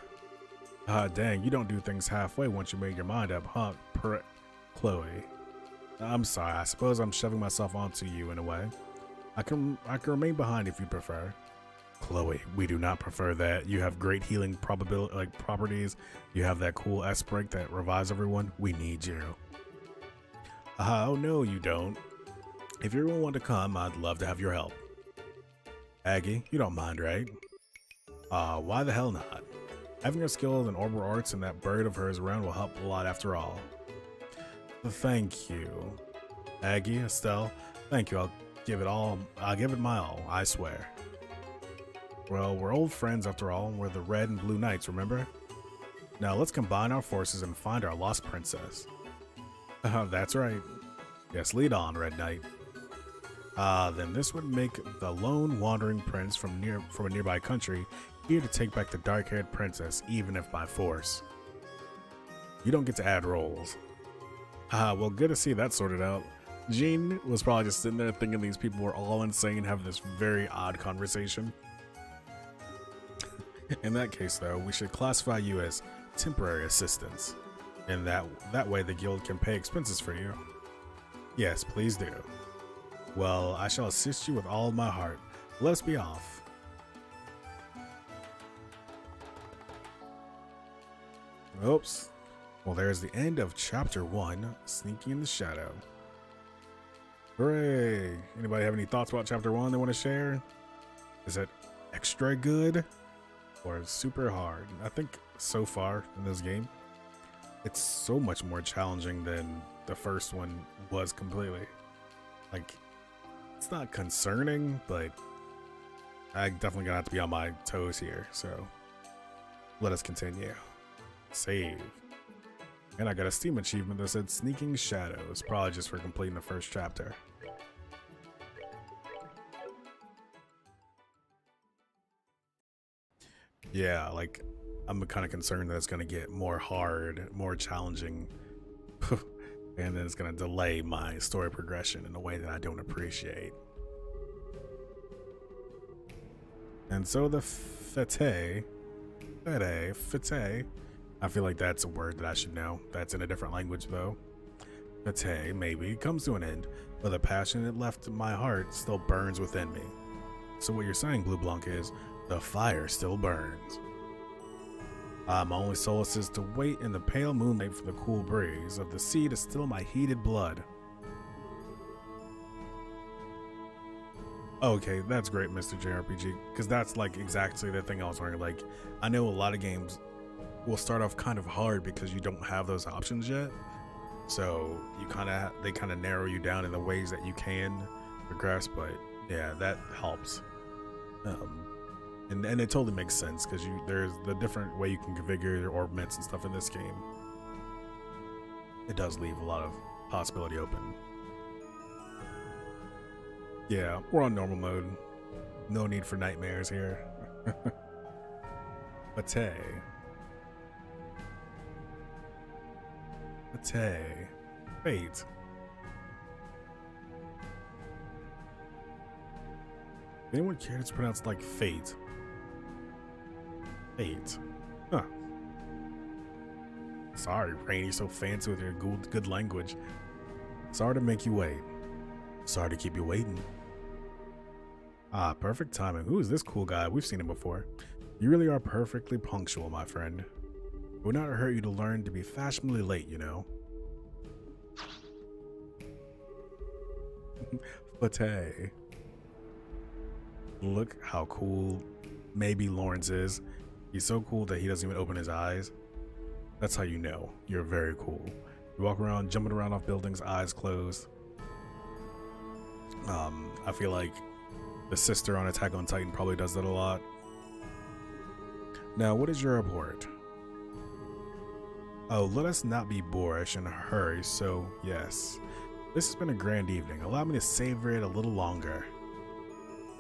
Dang, you don't do things halfway once you made your mind up, huh, Chloe? I'm sorry, I suppose I'm shoving myself onto you in a way. I can remain behind if you prefer. Chloe, we do not prefer that. You have great healing properties. You have that cool S-break that revives everyone. We need you. Oh, no, you don't. If everyone want to come, I'd love to have your help. Aggie, you don't mind, right? Why the hell not? Having her skills in orbital arts and that bird of hers around will help a lot after all. Thank you. Aggie, Estelle, thank you. I'll give it my all, I swear. Well, we're old friends after all. We're the Red and Blue Knights, remember? Now let's combine our forces and find our lost princess. That's right. Yes, lead on, Red Knight. Then this would make the lone wandering prince from a nearby country here to take back the dark-haired princess, even if by force. You don't get to add roles. Well, good to see that sorted out. Jean was probably just sitting there thinking these people were all insane, having this very odd conversation. In that case, though, we should classify you as temporary assistants, and that way the guild can pay expenses for you. Yes, please do. Well, I shall assist you with all my heart. Let us be off. Oops. Well, there's the end of Chapter 1, Sneaking in the Shadow. Hooray! Anybody have any thoughts about Chapter 1 they want to share? Is it extra good? Or super hard? I think so far in this game, it's so much more challenging than the first one was completely. Like, it's not concerning, but I definitely gonna have to be on my toes here, so let us continue. Save. And I got a Steam achievement that said Sneaking Shadows, probably just for completing the first chapter. Yeah, like, I'm kind of concerned that it's going to get more hard, more challenging, and then it's going to delay my story progression in a way that I don't appreciate. And so the fete, I feel like that's a word that I should know. That's in a different language though. Fete, maybe, comes to an end, but the passion it left in my heart still burns within me. So what you're saying, Blue Blanc, is the fire still burns. My only solace is to wait in the pale moonlight for the cool breeze of the sea to still my heated blood. Okay, that's great, Mr. JRPG, because that's like exactly the thing I was wondering. Like, I know a lot of games will start off kind of hard because you don't have those options yet. So they kind of narrow you down in the ways that you can progress, but yeah, that helps. And it totally makes sense because there's the different way you can configure your orbits and stuff in this game. It does leave a lot of possibility open. Yeah, we're on normal mode. No need for nightmares here. Fate. Anyone care it's pronounced like fate? Fate. Huh. Sorry, Rainy, so fancy with your good language. Sorry to make you wait. Sorry to keep you waiting. Ah, perfect timing. Who is this cool guy? We've seen him before. You really are perfectly punctual, my friend. It would not hurt you to learn to be fashionably late, you know. Fate. Look how cool maybe Lawrence is. He's so cool that he doesn't even open his eyes. That's how you know you're very cool. You walk around, jumping around off buildings, eyes closed. I feel like the sister on Attack on Titan probably does that a lot. Now, what is your report? Oh, let us not be boorish and hurry, so yes. This has been a grand evening. Allow me to savor it a little longer.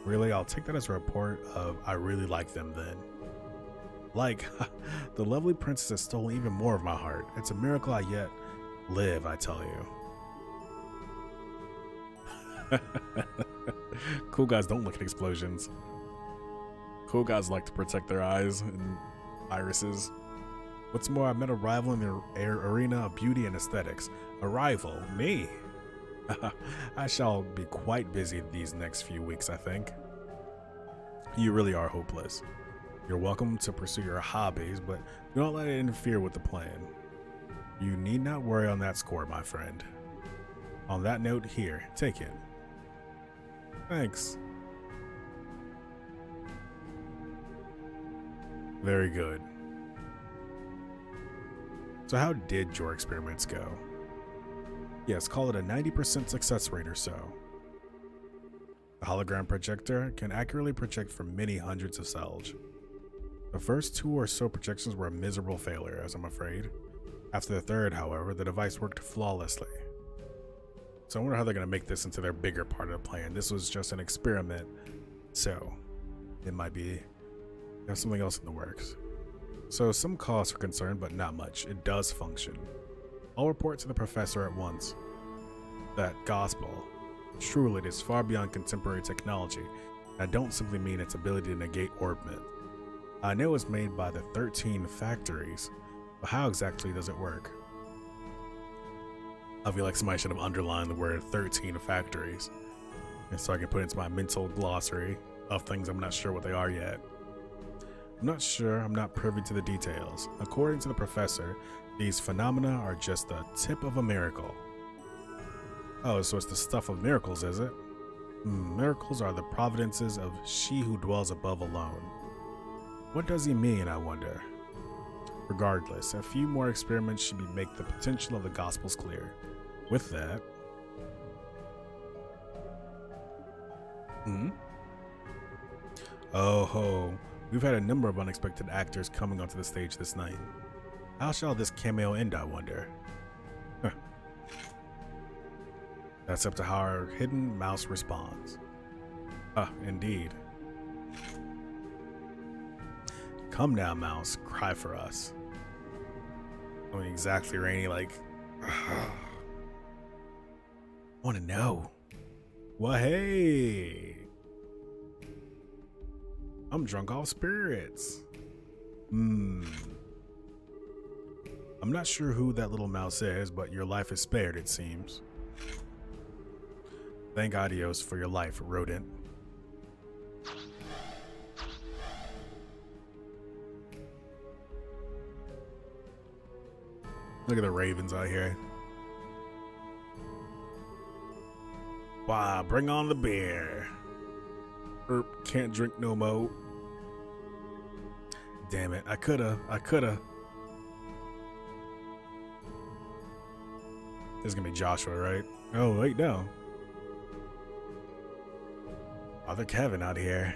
Really, I'll take that as a report of I really like them then. Like, the lovely princess has stolen even more of my heart. It's a miracle I yet live, I tell you. Cool guys don't look at explosions. Cool guys like to protect their eyes and irises. What's more, I met a rival in the arena of beauty and aesthetics. A rival? Me? I shall be quite busy these next few weeks, I think. You really are hopeless. You're welcome to pursue your hobbies, but do not let it interfere with the plan. You need not worry on that score, my friend. On that note, here, take it. Thanks. Very good. So how did your experiments go? Yes, call it a 90% success rate or so. The hologram projector can accurately project for many hundreds of cells. The first 2 or so projections were a miserable failure, as I'm afraid. After the third, however, the device worked flawlessly. So I wonder how they're going to make this into their bigger part of the plan. This was just an experiment, so it might be there's something else in the works. So some costs are concerned, but not much. It does function. I'll report to the professor at once. That gospel, truly it is far beyond contemporary technology. I don't simply mean its ability to negate orbment. I know it's made by the 13 factories, but how exactly does it work? I feel like somebody should have underlined the word 13 factories, and so I can put it into my mental glossary of things I'm not sure what they are yet. I'm not sure, I'm not privy to the details. According to the professor, these phenomena are just the tip of a miracle. Oh, so it's the stuff of miracles, is it? Miracles are the providences of she who dwells above alone. What does he mean, I wonder? Regardless, a few more experiments should make the potential of the Gospels clear. With that... Oh ho, we've had a number of unexpected actors coming onto the stage this night. How shall this cameo end, I wonder? Huh. That's up to how our hidden mouse responds. Ah, indeed. Come now, mouse, cry for us. I mean, exactly, Rainy, like... I want to know. Well, hey! I'm drunk off spirits. I'm not sure who that little mouse is, but your life is spared, it seems. Thank Adios for your life, rodent. Look at the ravens out here. Wow, bring on the beer. Can't drink no more. Damn it, I coulda. This is gonna be Joshua, right? Oh, wait, no. Father Kevin out here.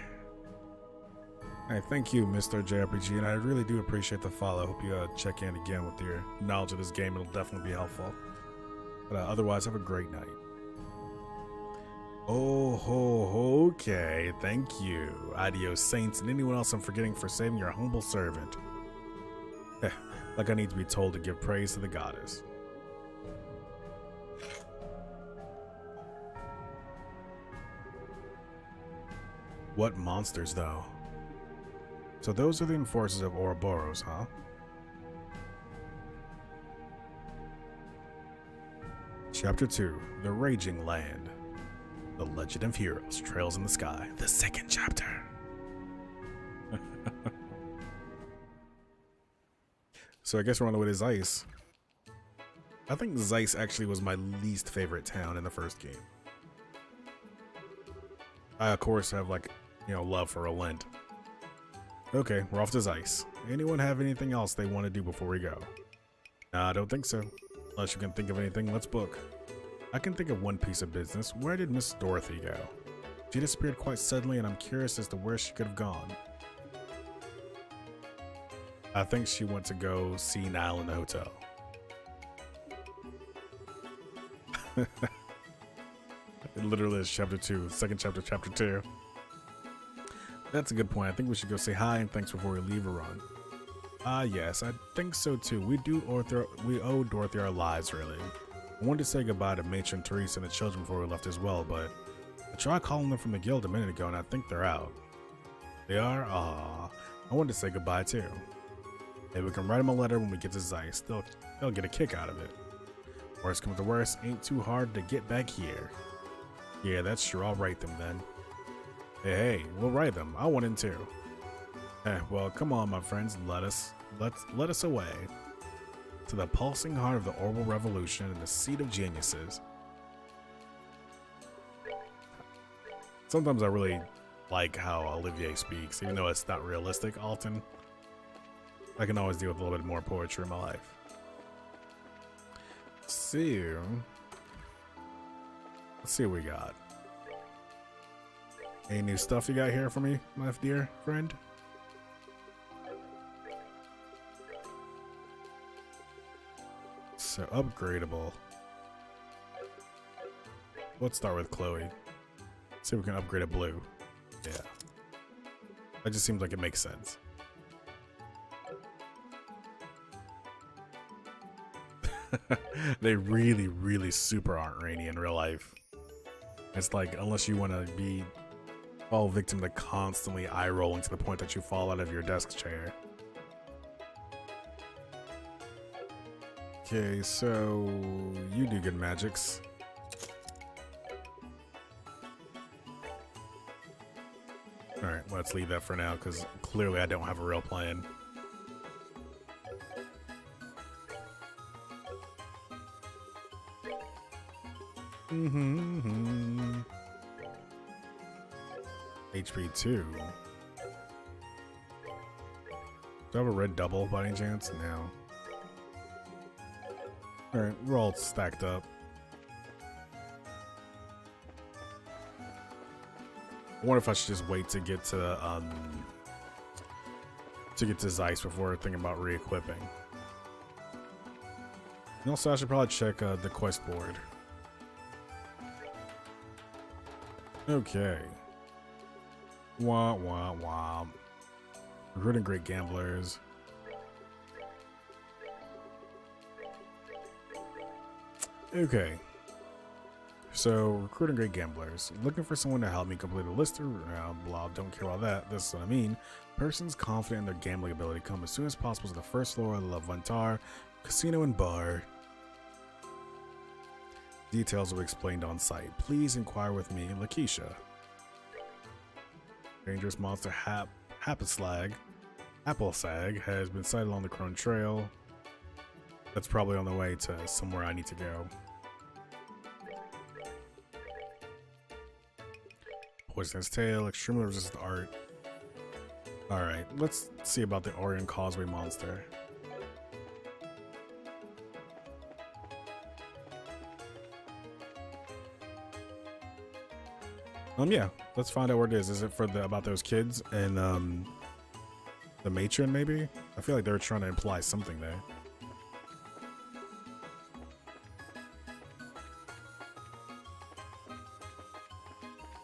Hey, thank you, Mr. JRPG, and I really do appreciate the follow. Hope you check in again with your knowledge of this game. It'll definitely be helpful. But otherwise, have a great night. Oh, okay. Thank you. Adios, saints, and anyone else I'm forgetting for saving your humble servant. Like I need to be told to give praise to the goddess. What monsters, though? So those are the enforcers of Ouroboros, huh? Chapter 2, The Raging Land. The Legend of Heroes, Trails in the Sky. The second chapter. So I guess we're on the way to Zeiss. I think Zeiss actually was my least favorite town in the first game. I, of course, have, like, you know, love for Relent. Okay, we're off to Zeiss. Anyone have anything else they want to do before we go? Nah, I don't think so. Unless you can think of anything, let's book. I can think of one piece of business. Where did Miss Dorothy go? She disappeared quite suddenly, and I'm curious as to where she could have gone. I think she went to go see Niall in the hotel. It literally is chapter 2, second chapter, chapter 2. That's a good point. I think we should go say hi and thanks before we leave Iran. Yes, I think so too. We owe Dorothy our lives, really. I wanted to say goodbye to Matron Teresa and the children before we left as well, but I tried calling them from the guild a minute ago and I think they're out. They are? Aw. I wanted to say goodbye too. Maybe we can write them a letter when we get to Zeiss. They'll get a kick out of it. Worst comes to worst, ain't too hard to get back here. Yeah, that's true. I'll write them then. Hey, we'll write them. I want in too. Well, come on, my friends. Let us away to the pulsing heart of the Orbital Revolution and the seat of geniuses. Sometimes I really like how Olivier speaks, even though it's not realistic often. I can always deal with a little bit more poetry in my life. Let's see what we got. Any new stuff you got here for me, my dear friend? So upgradable. Let's start with Chloe. See if we can upgrade a blue. Yeah. That just seems like it makes sense. They really, really super aren't Rainy in real life. It's like, unless you want to fall victim to constantly eye rolling to the point that you fall out of your desk chair. Okay, so you do good magics. Alright, let's leave that for now, because clearly I don't have a real plan. HP 2. Do I have a red double by any chance? No. Alright, we're all stacked up. I wonder if I should just wait to get to Zeiss before thinking about re-equipping. And also, I should probably check the quest board. Okay. Wah, wah, wah. Recruiting great gamblers. Okay. So, recruiting great gamblers. Looking for someone to help me complete a list of blah, don't care about that. This is what I mean. Persons confident in their gambling ability come as soon as possible to the first floor of the Levantar Casino and Bar. Details will be explained on site. Please inquire with me, Lakeisha. Dangerous monster Hapaslag Applesag has been sighted along the Crone Trail. That's probably on the way to somewhere I need to go. Poisonous tail, extremely resistant art. Alright, let's see about the Orion Causeway monster. Yeah, let's find out where it is. Is it for the about those kids and the matron maybe? I feel like they were trying to imply something there.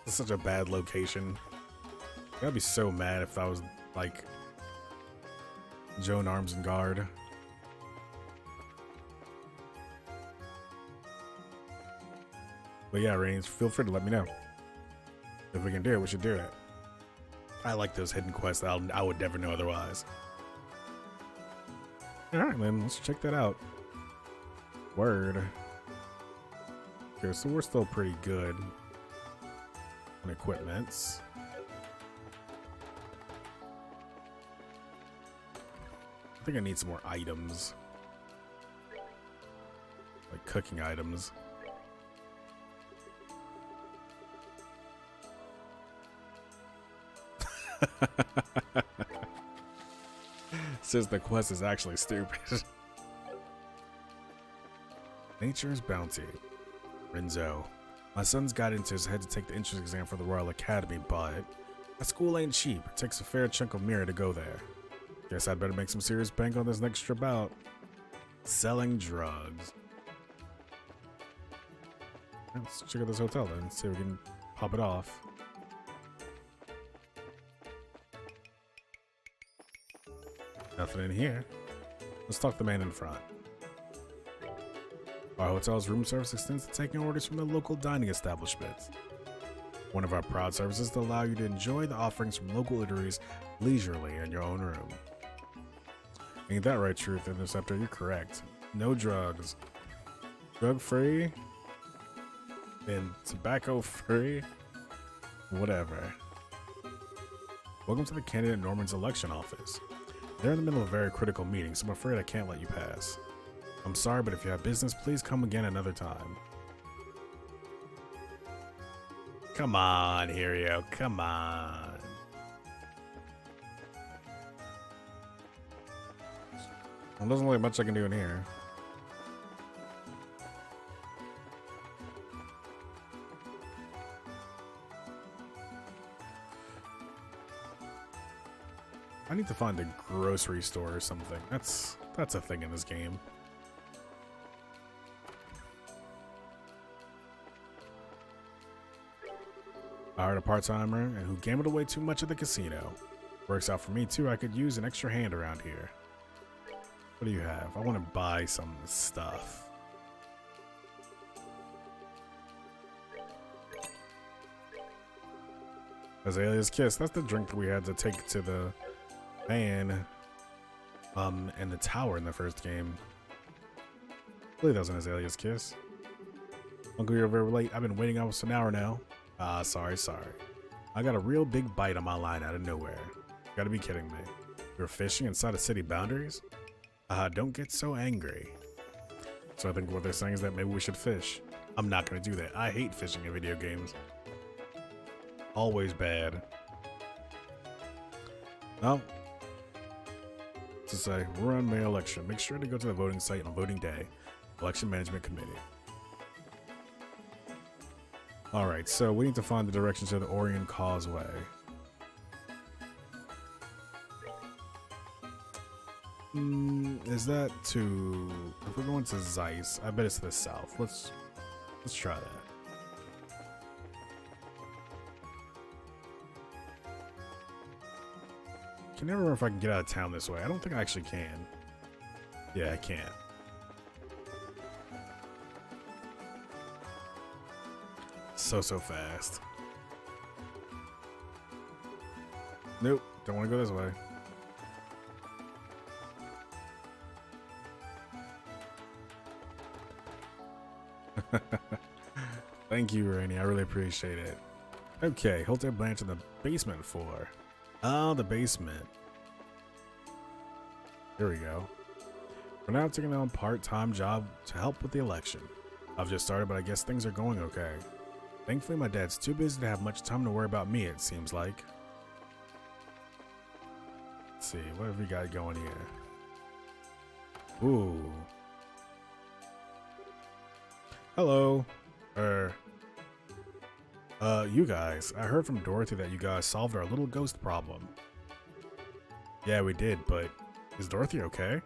It's such a bad location. I'd be so mad if that was like Joan Armsengard. But yeah, Reigns, feel free to let me know. If we can do it, we should do it. I like those hidden quests. I would never know otherwise. Alright, then, let's check that out. Word. Okay, so we're still pretty good on equipments. I think I need some more items. Like cooking items. Says the quest is actually stupid. Nature's Bounty. Renzo. My son's got into his head to take the entrance exam for the Royal Academy, but that school ain't cheap. It takes a fair chunk of mirror to go there. Guess I'd better make some serious bank on this next trip out. Selling drugs. Let's check out this hotel then, see if we can pop it off. Nothing in here. Let's talk to the man in front. Our hotel's room service extends to taking orders from the local dining establishments. One of our proud services to allow you to enjoy the offerings from local eateries leisurely in your own room. Ain't that right, Truth Interceptor? You're correct. No drugs. Drug-free. And tobacco-free. Whatever. Welcome to the candidate Norman's election office. They're in the middle of a very critical meeting, so I'm afraid I can't let you pass. I'm sorry, but if you have business, please come again another time. Come on, Hirio. Come on. Well, doesn't look like much I can do in here. I need to find a grocery store or something. That's a thing in this game. I hired a part-timer and who gambled away too much at the casino. Works out for me too. I could use an extra hand around here. What do you have? I want to buy some stuff. Azalea's Kiss. That's the drink that we had to take to the man and the tower in the first game. I believe that was an Azalea's Kiss. Uncle, you're very late. I've been waiting almost an hour now. Sorry. I got a real big bite on my line out of nowhere. You gotta be kidding me. You're fishing inside of city boundaries? Don't get so angry. So I think what they're saying is that maybe we should fish. I'm not gonna do that. I hate fishing in video games. Always bad. Well, to say, we're on May election. Make sure to go to the voting site on voting day. Election Management Committee. Alright, so we need to find the directions to the Orion Causeway. Is that to... If we're going to Zeiss, I bet it's to the south. Let's try that. Can never remember if I can get out of town this way. I don't think I actually can. Yeah, I can't. So fast. Nope, don't want to go this way. Thank you, Rainy. I really appreciate it. Okay, Hotel Blanche in the basement for. The basement. Here we go. For now, I'm taking on a part-time job to help with the election. I've just started, but I guess things are going okay. Thankfully, my dad's too busy to have much time to worry about me, it seems like. Let's see, what have we got going here? Ooh. Hello. You guys. I heard from Dorothy that you guys solved our little ghost problem. Yeah, we did, but is Dorothy okay?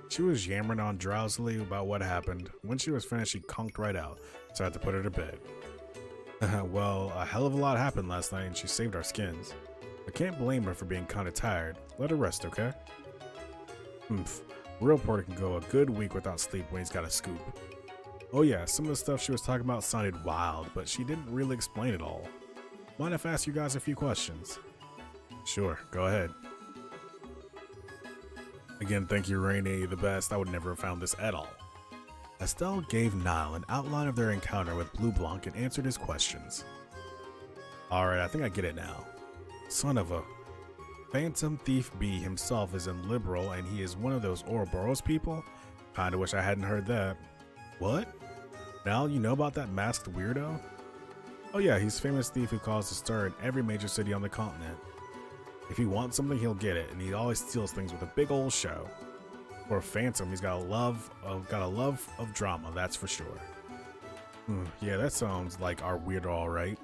She was yammering on drowsily about what happened. When she was finished, she conked right out, so I had to put her to bed. Well, a hell of a lot happened last night, and she saved our skins. I can't blame her for being kinda tired. Let her rest, okay? Real Porter can go a good week without sleep when he's got a scoop. Oh yeah, some of the stuff she was talking about sounded wild, but she didn't really explain it all. Mind if I ask you guys a few questions? Sure, go ahead. Again, thank you, Rainy, the best. I would never have found this at all. Estelle gave Niall an outline of their encounter with Blue Blanc and answered his questions. Alright, I think I get it now. Son of a... Phantom Thief B himself is illiberal and he is one of those Ouroboros people? Kinda wish I hadn't heard that. What? Now you know about that masked weirdo? Oh yeah, he's a famous thief who caused a stir in every major city on the continent. If he wants something, he'll get it, and he always steals things with a big old show. For a Phantom, he's got a love of drama, that's for sure. Yeah, that sounds like our weirdo, alright.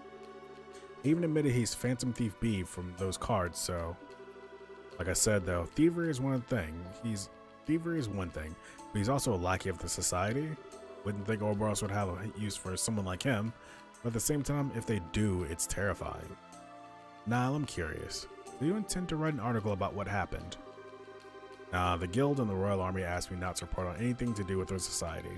He even admitted he's Phantom Thief B from those cards, so... Like I said though, thievery is one thing, but he's also a lackey of the society. Wouldn't think Ouroboros would have a use for someone like him, but at the same time, if they do, it's terrifying. Niall, I'm curious. Do you intend to write an article about what happened? Nah, the Guild and the Royal Army asked me not to report on anything to do with their society.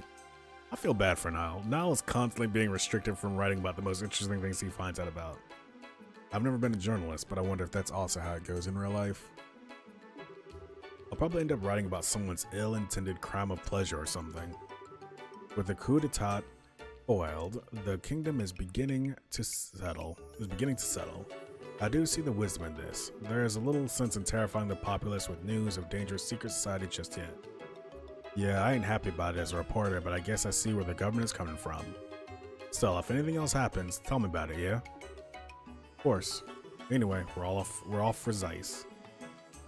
I feel bad for Niall. Niall is constantly being restricted from writing about the most interesting things he finds out about. I've never been a journalist, but I wonder if that's also how it goes in real life. I'll probably end up writing about someone's ill-intended crime of pleasure or something. With the coup d'etat foiled, the kingdom is beginning to settle. I do see the wisdom in this. There is a little sense in terrifying the populace with news of dangerous secret society just yet. Yeah, I ain't happy about it as a reporter, but I guess I see where the government is coming from. Still, if anything else happens, tell me about it, yeah? Of course. Anyway, we're off for Zeiss.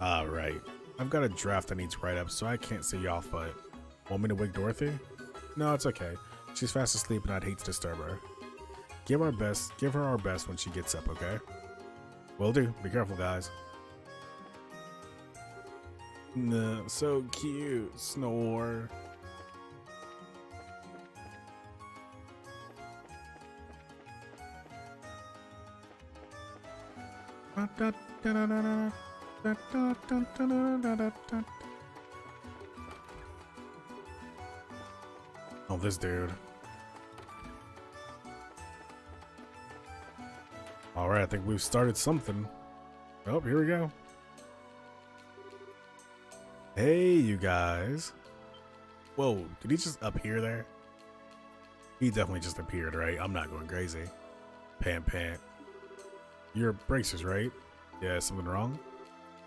Right. I've got a draft I need to write up, so I can't see you off, but... Want me to wake Dorothy? No, it's okay. She's fast asleep and I'd hate to disturb her. Give her our best when she gets up, okay? Will do. Be careful, guys. No, so cute. Snore. Oh, this dude. Alright, I think we've started something. Oh, here we go. Hey, you guys. Whoa, did he just appear there? He definitely just appeared, right? I'm not going crazy. Pant. You're bracers, right? Yeah, something wrong?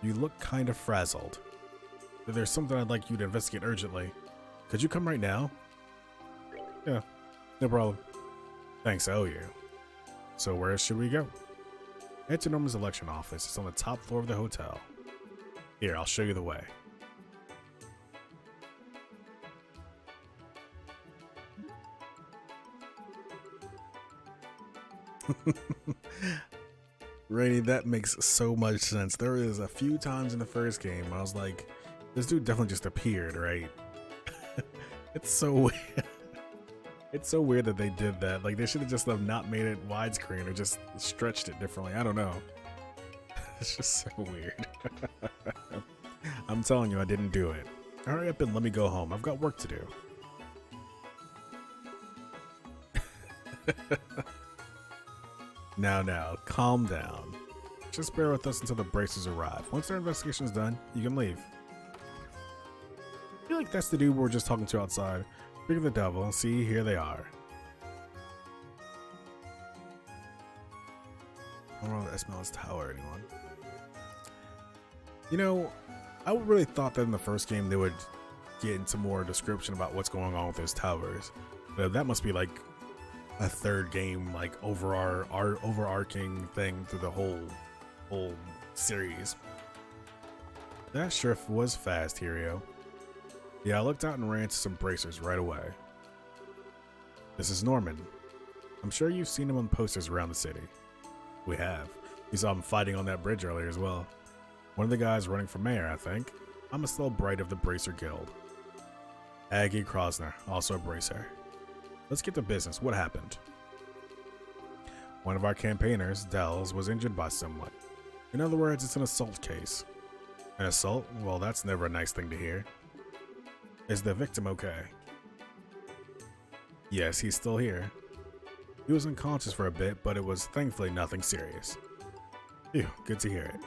You look kind of frazzled. There's something I'd like you to investigate urgently. Could you come right now? Yeah, no problem. Thanks, I owe you. So where should we go? Head to Norman's election office. It's on the top floor of the hotel. Here, I'll show you the way. Rainy, that makes so much sense. There is a few times in the first game I was like, This dude definitely just appeared, right? It's so weird. It's so weird that they did that. Like, they should have just not made it widescreen or just stretched it differently. I don't know. It's just so weird. I'm telling you, I didn't do it. Hurry up and let me go home. I've got work to do. Now, calm down. Just bear with us until the bracers arrive. Once their investigation is done, you can leave. I feel like that's the dude we were just talking to outside. Speak of the devil. See, here they are. I don't know if I smell his tower, anyone. You know, I really thought that in the first game they would get into more description about what's going on with those towers. But that must be like a third game, like overarching thing through the whole series. That sure was fast, Hirio. Yeah, I looked out and ran to some bracers right away. This is Norman. I'm sure you've seen him on posters around the city. We have. We saw him fighting on that bridge earlier as well. One of the guys running for mayor, I think. I'm a still Bright of the Bracer Guild. Aggie Krosner, also a bracer. Let's get to business. What happened? One of our campaigners, Dells, was injured by someone. In other words, it's an assault case. An assault? Well, that's never a nice thing to hear. Is the victim okay? Yes, he's still here. He was unconscious for a bit, but it was thankfully nothing serious. Phew, good to hear it.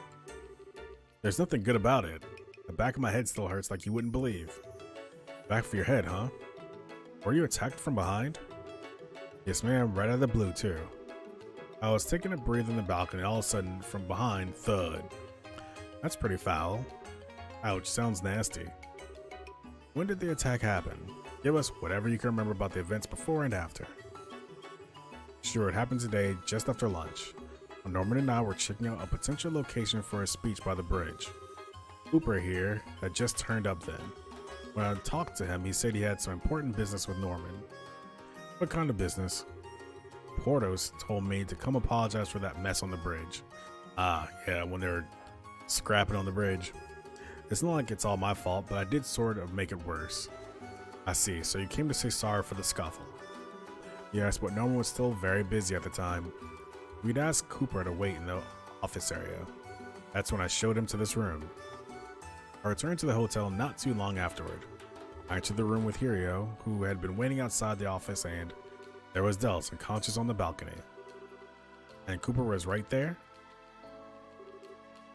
There's nothing good about it. The back of my head still hurts like you wouldn't believe. Back of your head, huh? Were you attacked from behind? Yes, ma'am, right out of the blue, too. I was taking a breathe on the balcony, all of a sudden, from behind, thud. That's pretty foul. Ouch, sounds nasty. When did the attack happen? Give us whatever you can remember about the events before and after. Sure, it happened today, just after lunch. When Norman and I were checking out a potential location for a speech by the bridge. Cooper here had just turned up then. When I talked to him, he said he had some important business with Norman. What kind of business? Portos told me to come apologize for that mess on the bridge. Ah, yeah, when they were scrapping on the bridge. It's not like it's all my fault, but I did sort of make it worse. I see, so you came to say sorry for the scuffle. Yes, but Norman was still very busy at the time. We'd asked Cooper to wait in the office area. That's when I showed him to this room. I returned to the hotel not too long afterward. I entered the room with Hirio, who had been waiting outside the office, and there was Dells unconscious on the balcony. And Cooper was right there,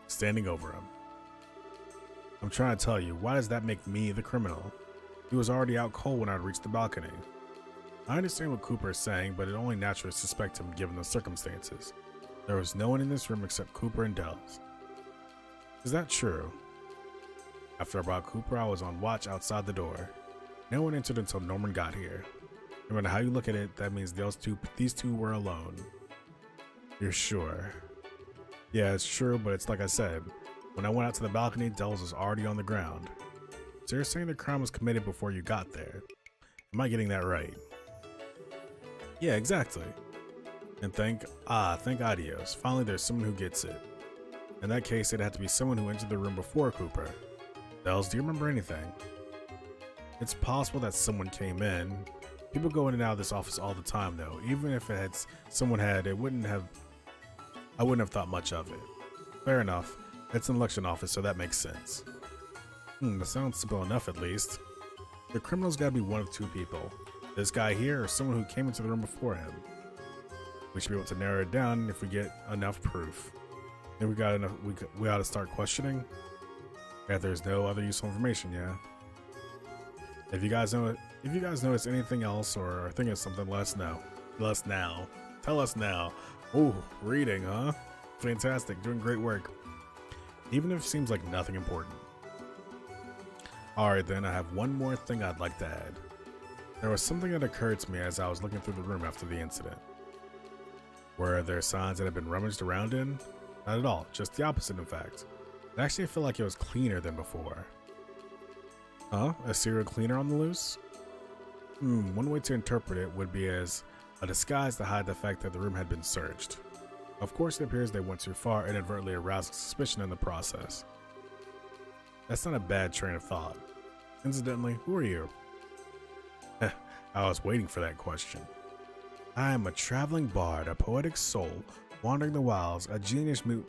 standing over him. I'm trying to tell you, why does that make me the criminal? He was already out cold when I reached the balcony. I understand what Cooper is saying, but it only naturally suspect him given the circumstances. There was no one in this room except Cooper and Dells. Is that true? After I brought Cooper, I was on watch outside the door. No one entered until Norman got here. No matter how you look at it, that means these two were alone. You're sure? Yeah, it's true, but it's like I said. When I went out to the balcony, Dells was already on the ground. So you're saying the crime was committed before you got there? Am I getting that right? Yeah, exactly. And thank Adios. Finally, there's someone who gets it. In that case, it'd have to be someone who entered the room before Cooper. Dells, do you remember anything? It's possible that someone came in. People go in and out of this office all the time, though. Even if it had someone had, I wouldn't have thought much of it. Fair enough. It's an election office, so that makes sense. That sounds simple enough, at least. The criminal's gotta be one of two people. This guy here, or someone who came into the room before him. We should be able to narrow it down if we get enough proof. Then we ought to start questioning. If there's no other useful information, yeah. If you guys notice anything else or are thinking of something, let us know. Tell us now. Ooh, reading, huh? Fantastic, doing great work. Even if it seems like nothing important. Alright then, I have one more thing I'd like to add. There was something that occurred to me as I was looking through the room after the incident. Were there signs that had been rummaged around in? Not at all, just the opposite in fact. I actually feel like it was cleaner than before. Huh? A serial cleaner on the loose? One way to interpret it would be as a disguise to hide the fact that the room had been searched. Of course, it appears they went too far, inadvertently arousing suspicion in the process. That's not a bad train of thought. Incidentally, who are you? I was waiting for that question. I am a traveling bard, a poetic soul, wandering the wilds, a genius mute.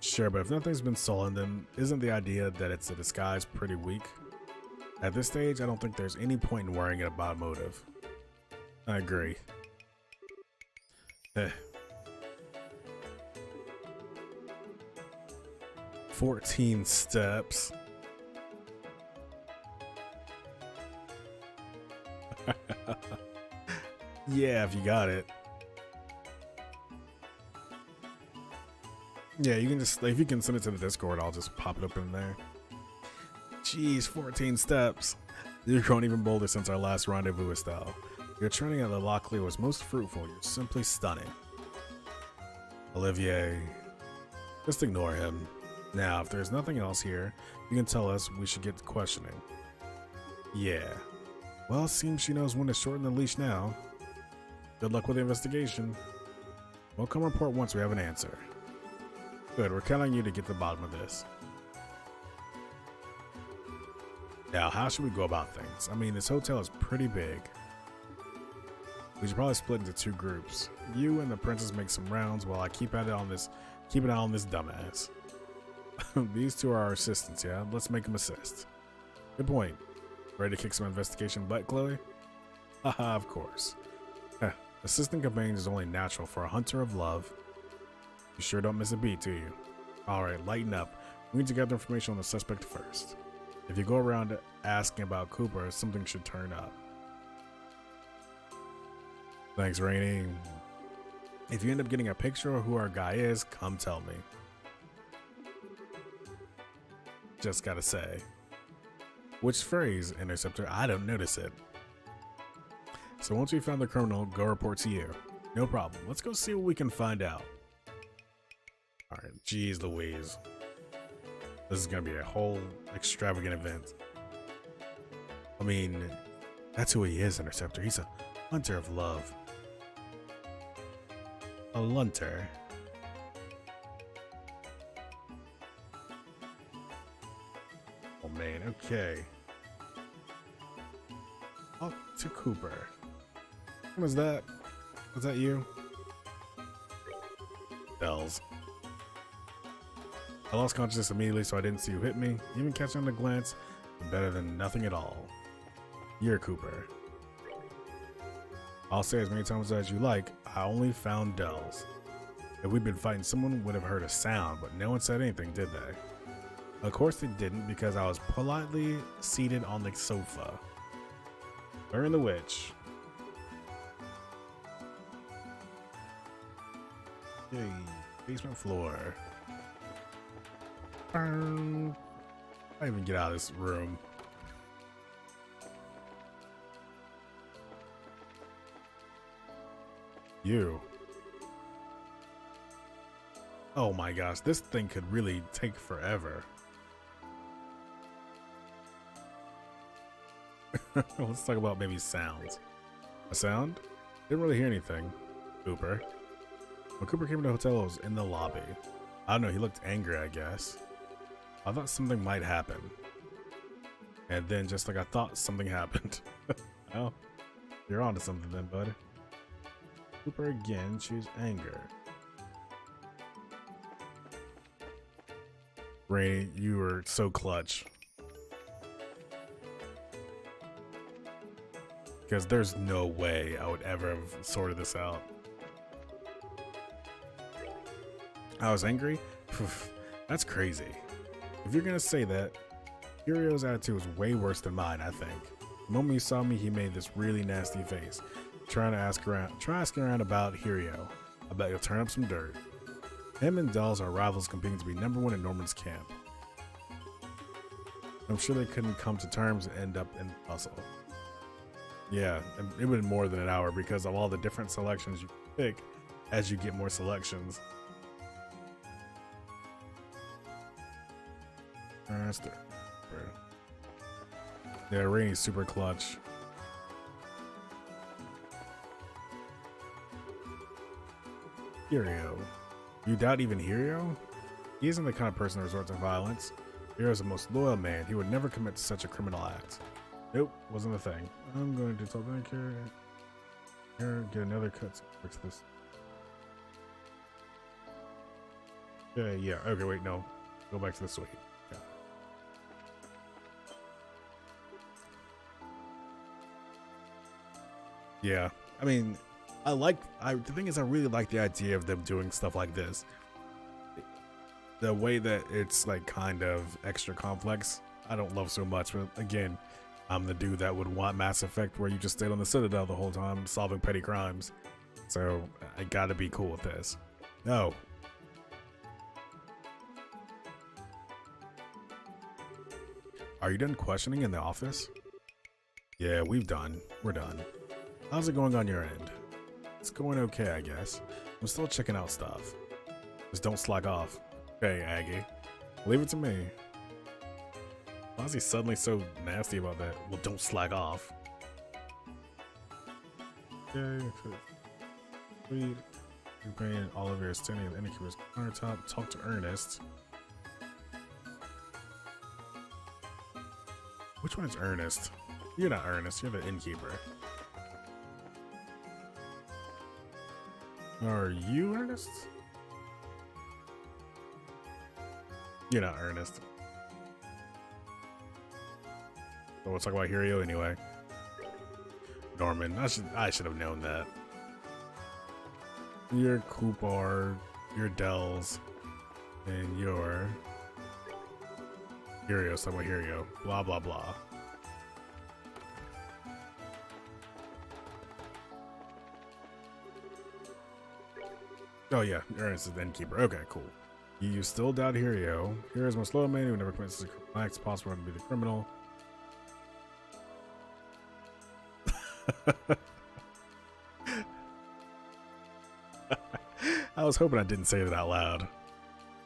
Sure, but if nothing's been stolen, then isn't the idea that it's a disguise pretty weak? At this stage, I don't think there's any point in worrying about motive. I agree. 14 steps. Yeah, if you got it. Yeah, you can just, if you can send it to the Discord, I'll just pop it up in there. Jeez, 14 steps. You're growing even bolder since our last rendezvous, Estelle. Your training at the Lockley was most fruitful. You're simply stunning. Olivier, just ignore him. Now, if there's nothing else here, you can tell us we should get to questioning. Yeah. Well, it seems she knows when to shorten the leash now. Good luck with the investigation. We'll come report once we have an answer. Good, we're counting on you to get to the bottom of this. Now, how should we go about things? I mean, this hotel is pretty big. We should probably split into two groups. You and the princess make some rounds while I keep an eye on this dumbass. These two are our assistants, yeah? Let's make them assist. Good point. Ready to kick some investigation butt, Chloe? Haha, of course. Assistant companions is only natural for a hunter of love. You sure don't miss a beat, do you? Alright, lighten up. We need to gather information on the suspect first. If you go around asking about Cooper, something should turn up. Thanks, Rainy. If you end up getting a picture of who our guy is, come tell me. Just gotta say. Which phrase, Interceptor? I don't notice it. So once we found the criminal, go report to you. No problem. Let's go see what we can find out. Alright, geez Louise. This is gonna be a whole extravagant event. I mean, that's who he is, Interceptor. He's a hunter of love. A lunter. Oh man, okay. Talk to Cooper. What was that? Was that you? Bells. I lost consciousness immediately, so I didn't see who hit me. Even catching the glance, better than nothing at all. You're Cooper. I'll say as many times as you like, I only found Dells. If we'd been fighting, someone would have heard a sound, but no one said anything, did they? Of course they didn't, because I was politely seated on the sofa. Burn the witch. Yay, basement floor. Burn. I even get out of this room. You. Oh my gosh, this thing could really take forever. Let's talk about maybe sounds. A sound? Didn't really hear anything. Cooper. When Cooper came to the hotel, it was in the lobby. I don't know, he looked angry, I guess. I thought something might happen. And then, just like I thought, something happened. Well, you're onto something then, bud. Cooper again, choose anger. Rainy, you were so clutch. Because there's no way I would ever have sorted this out. I was angry? That's crazy. If you're gonna say that, Curio's attitude was way worse than mine, I think. The moment he saw me, he made this really nasty face, trying to ask around about Hirio. I bet he'll turn up some dirt. Him and Dells are rivals competing to be #1 in Norman's camp. I'm sure they couldn't come to terms and end up in puzzle. Yeah, it would have been more than an hour because of all the different selections you pick as you get more selections. Yeah, Rainy's super clutch. Hirio. You doubt even Hirio? He isn't the kind of person to resort to violence. Hero's the most loyal man. He would never commit to such a criminal act. Nope, wasn't a thing. I'm going to tell bank here, get another cut to fix this. Yeah, okay, wait, no. Go back to the suite. Yeah, I mean, the thing is, I really like the idea of them doing stuff like this. The way that it's like kind of extra complex, I don't love so much, but again, I'm the dude that would want Mass Effect where you just stayed on the Citadel the whole time solving petty crimes. So I gotta be cool with this. No. Are you done questioning in the office? Yeah, we're done. How's it going on your end? It's going okay, I guess. I'm still checking out stuff. Just don't slack off. Okay, Aggie. Leave it to me. Why is he suddenly so nasty about that? Well, don't slack off. Okay. Read. You're paying Oliver standing at the innkeeper's countertop. Talk to Ernest. Which one is Ernest? You're not Ernest. You're the innkeeper. Are you Ernest? You're not Ernest. So we'll talk about Hirio anyway. Norman, I should have known that. You're Kupar, you're Dells, and you're Hirio, so about Hirio. Blah blah blah. Oh yeah, Ernest is the innkeeper. Okay, cool. You still doubt Hirio. Hirio's most loyal man who never commits a criminal act. It's possible to be the criminal. I was hoping I didn't say that out loud.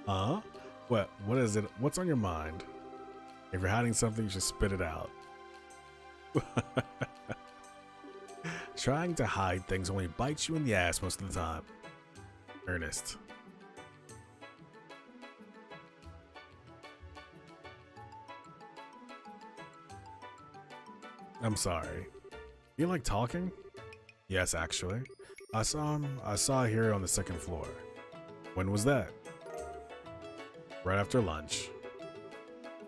Huh? What is it? What's on your mind? If you're hiding something, you should spit it out. Trying to hide things only bites you in the ass most of the time. Ernest. I'm sorry. You like talking? Yes, actually. I saw Hirio on the second floor. When was that? Right after lunch.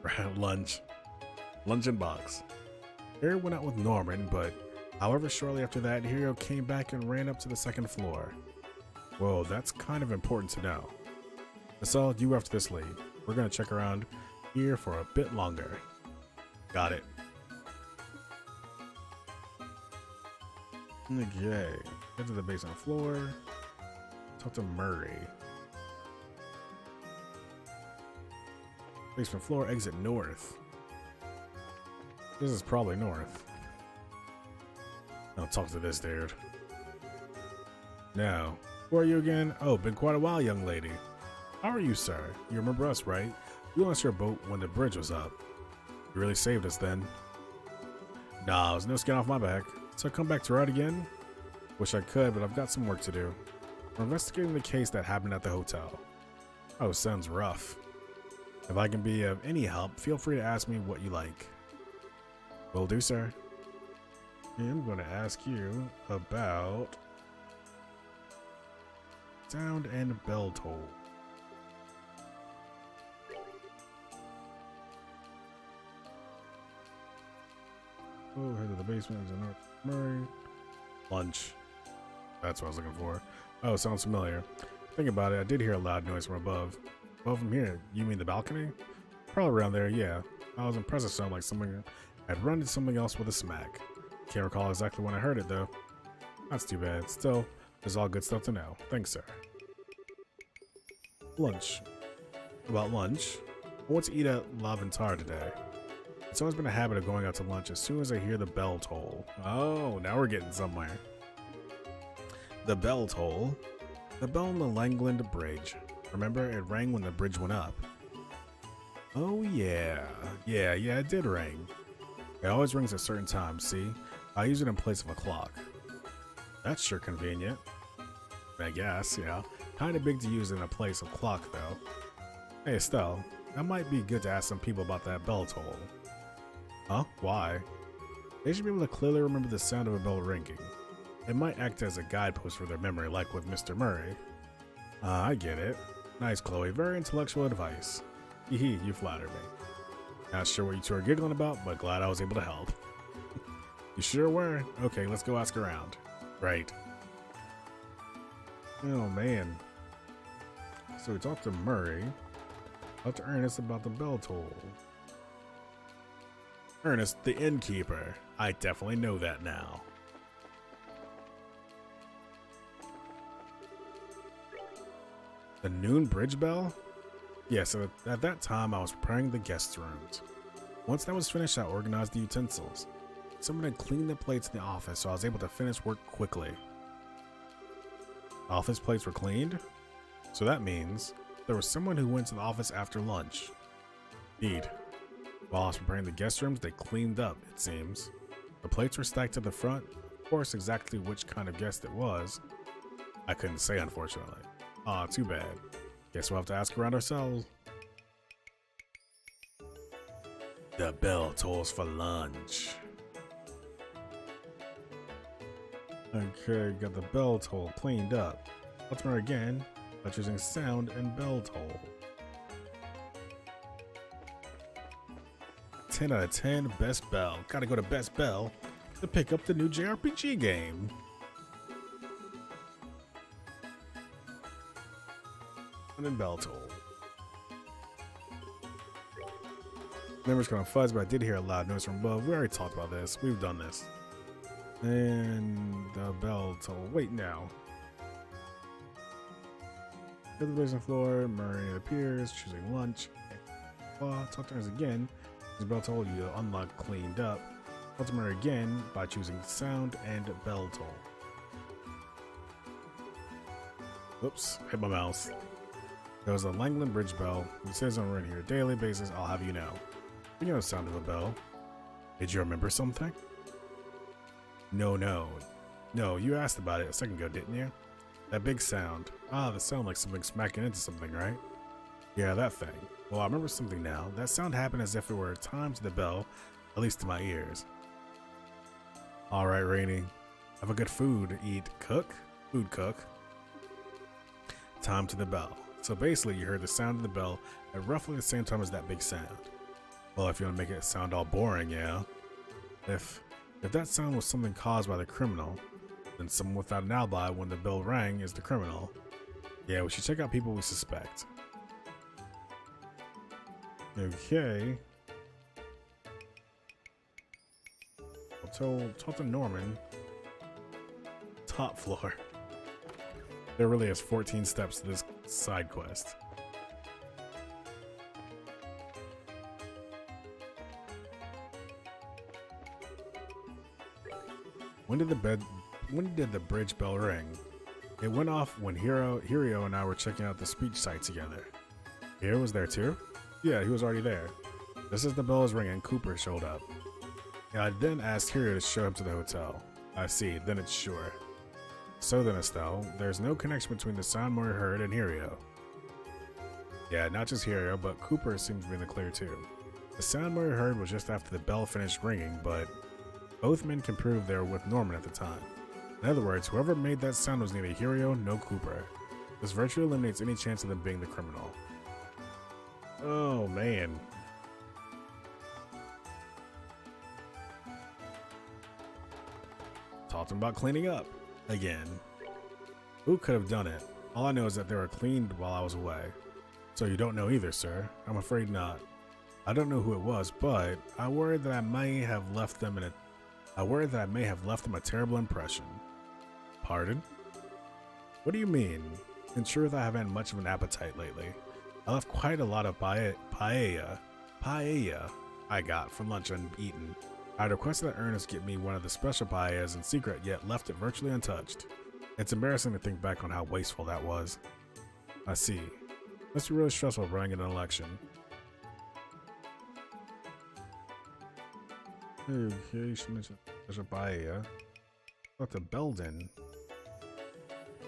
Right at lunch. Luncheon box. Hirio went out with Norman, but however shortly after that, Hirio came back and ran up to the second floor. Whoa, that's kind of important to know. Marcel, you after this lead. We're gonna check around here for a bit longer. Got it. Okay, head to the basement floor. Talk to Murray. Basement floor, exit north. This is probably north. I'll talk to this dude. Now, who are you again? Oh, been quite a while, young lady. How are you, sir? You remember us, right? We lost your boat when the bridge was up. You really saved us then. Nah, there's no skin off my back. So I come back to ride again? Wish I could, but I've got some work to do. We're investigating the case that happened at the hotel. Oh, sounds rough. If I can be of any help, feel free to ask me what you like. Will do, sir. I'm going to ask you about sound and bell toll. Oh, head to the basement is North Murray. Lunch. That's what I was looking for. Oh, sounds familiar. Think about it, I did hear a loud noise from above. Above from here, you mean the balcony? Probably around there, yeah. I was impressed it sounded like someone had run into something else with a smack. Can't recall exactly when I heard it though. That's too bad. Still, there's all good stuff to know. Thanks, sir. Lunch. About lunch? I want to eat at La Ventara today. It's always been a habit of going out to lunch as soon as I hear the bell toll. Oh, now we're getting somewhere. The bell toll. The bell on the Langland Bridge. Remember, it rang when the bridge went up. Oh yeah. Yeah, it did ring. It always rings at certain times, see? I use it in place of a clock. That's sure convenient. I guess, yeah. Kinda big to use in a place of clock, though. Hey, Estelle. That might be good to ask some people about that bell toll. Huh? Why? They should be able to clearly remember the sound of a bell ringing. It might act as a guidepost for their memory, like with Mr. Murray. I get it. Nice, Chloe. Very intellectual advice. Hee, you flatter me. Not sure what you two are giggling about, but glad I was able to help. You sure were? Okay, let's go ask around. Right. Oh, man. So we talked to Murray. Talked to Ernest about the bell toll. Ernest, the innkeeper. I definitely know that now. The noon bridge bell? Yeah, so at that time I was preparing the guest rooms. Once that was finished, I organized the utensils. Someone had cleaned the plates in the office, so I was able to finish work quickly. Office plates were cleaned? So that means there was someone who went to the office after lunch. Indeed. While I was preparing the guest rooms, they cleaned up, it seems. The plates were stacked to the front. Of course, exactly which kind of guest it was, I couldn't say, unfortunately. Aw, too bad. Guess we'll have to ask around ourselves. The bell tolls for lunch. Okay, got the bell toll cleaned up. Let's try again by choosing sound and bell toll. 10 out of 10, best bell. Gotta go to best bell to pick up the new JRPG game. And then bell toll. Memory's kind of fuzz, but I did hear a loud noise from above. We already talked about this. We've done this. And the bell toll. Wait now. Go to the basement floor. Murray appears, choosing lunch. Talk to us again. The bell toll you unlock cleaned up. Talk to Murray again by choosing sound and bell toll. Whoops, hit my mouse. There was a Langland Bridge bell. It says on here daily basis. I'll have you know. You know the sound of a bell. Did you remember something? No, you asked about it a second ago, didn't you? That big sound. Ah, the sound like something smacking into something, right? Yeah, that thing. Well, I remember something now. That sound happened as if it were time to the bell, at least to my ears. Alright, Rainy. Have a good food, eat, cook? Food cook. Time to the bell. So basically, you heard the sound of the bell at roughly the same time as that big sound. Well, if you want to make it sound all boring, yeah. If that sound was something caused by the criminal, then someone without an alibi when the bell rang is the criminal. Yeah, we should check out people we suspect. Okay. I'll talk to Norman. Top floor. There really is 14 steps to this side quest. When did the bridge bell ring? It went off when Hirio and I were checking out the speech site together. Hiro was there too? Yeah, he was already there. Just as the bell was ringing, Cooper showed up. And I then asked Hirio to show him to the hotel. I see, then it's sure. So then, Estelle, there's no connection between the sound Murray heard and Hirio. Yeah, not just Hirio, but Cooper seems to be in the clear too. The sound Murray heard was just after the bell finished ringing, but both men can prove they were with Norman at the time. In other words, whoever made that sound was neither Hirio nor Cooper. This virtually eliminates any chance of them being the criminal. Oh, man. Talking about cleaning up. Again. Who could have done it? All I know is that they were cleaned while I was away. So you don't know either, sir? I'm afraid not. I don't know who it was, but I worry that I may have left them a terrible impression. Pardon? What do you mean? In truth, I haven't had much of an appetite lately. I left quite a lot of paella I got for lunch uneaten. I requested that Ernest get me one of the special paellas in secret, yet left it virtually untouched. It's embarrassing to think back on how wasteful that was. I see. Must be really stressful running an election. Okay, she mentioned special paella. Dr. Belden.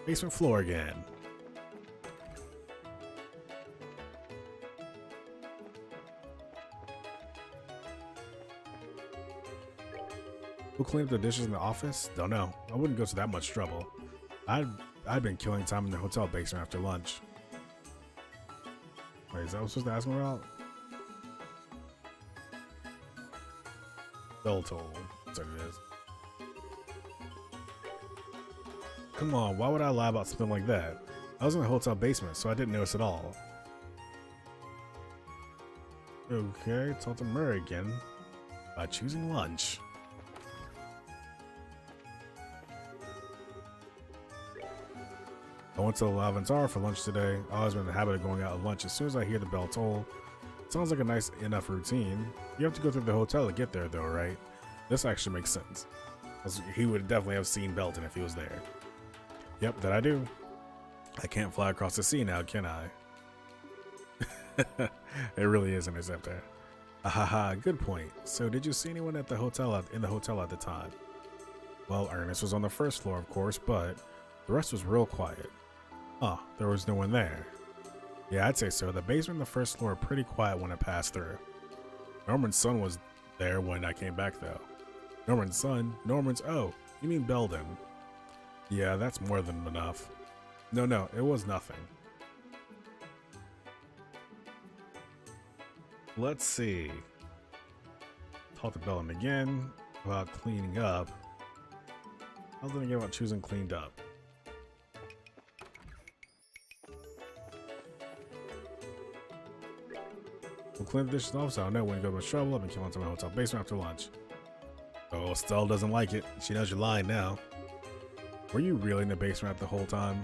Basement floor again. Who cleaned up the dishes in the office? Don't know. I wouldn't go to that much trouble. I'd been killing time in the hotel basement after lunch. Wait, is that what I'm supposed to ask him about? Bell toll. That's what it is. Come on, why would I lie about something like that? I was in the hotel basement, so I didn't notice at all. Okay, talk to Murray again. By choosing lunch. I went to the Lavantar for lunch today. I always been in the habit of going out at lunch as soon as I hear the bell toll. Sounds like a nice enough routine. You have to go through the hotel to get there though, right? This actually makes sense. He would definitely have seen Belden if he was there. Yep, that I do. I can't fly across the sea now, can I? It really is Interceptor. Ahaha, good point. So did you see anyone at the hotel in the hotel at the time? Well, Ernest was on the first floor, of course, but the rest was real quiet. Oh, there was no one there. Yeah, I'd say so. The basement and the first floor were pretty quiet when I passed through. Norman's son was there when I came back, though. Norman's son? Oh, you mean Belden. Yeah, that's more than enough. No, it was nothing. Let's see. Talk to Belden again about cleaning up. How's it again about choosing cleaned up? We'll clean the dishes off, so I know when you go to trouble. I've been killing to my hotel basement after lunch. Oh, Estelle doesn't like it. She knows you're lying now. Were you really in the basement the whole time?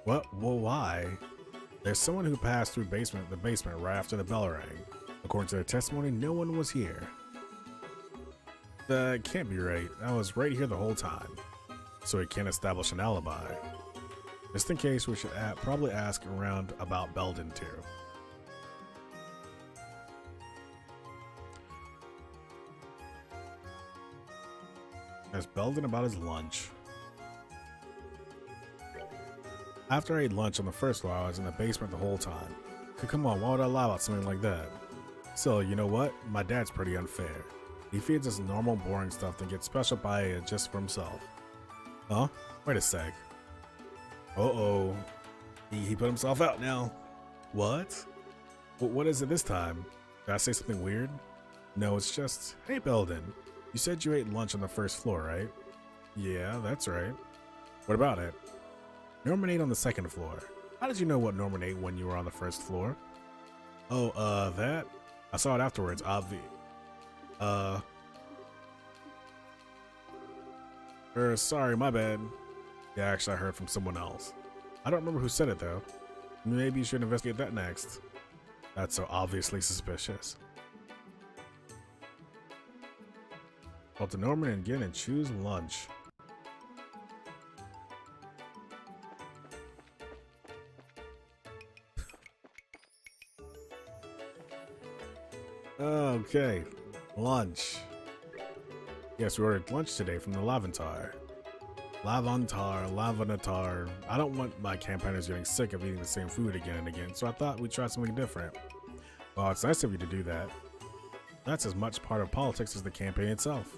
What? Well, why? There's someone who passed through the basement right after the bell rang. According to their testimony, no one was here. That can't be right. I was right here the whole time. So we can't establish an alibi. Just in case, we should probably ask around about Belden too. Ask Belden about his lunch. After I ate lunch on the first floor, I was in the basement the whole time. Come on, why would I lie about something like that? So, you know what? My dad's pretty unfair. He feeds us normal, boring stuff, then gets special paella just for himself. Huh? Wait a sec. Uh-oh. He put himself out now. What? What is it this time? Did I say something weird? No, it's just, hey Belden, you said you ate lunch on the first floor, right? Yeah, that's right. What about it? Norman ate on the second floor. How did you know what Norman ate when you were on the first floor? Oh, that? I saw it afterwards, sorry, my bad. Yeah, actually I heard from someone else. I don't remember who said it though. Maybe you should investigate that next. That's so obviously suspicious. Talk to Norman again and choose lunch. Okay, lunch. Yes, we ordered lunch today from the Lavantar. Lavantar. I don't want my campaigners getting sick of eating the same food again and again, so I thought we'd try something different. Well, it's nice of you to do that. That's as much part of politics as the campaign itself.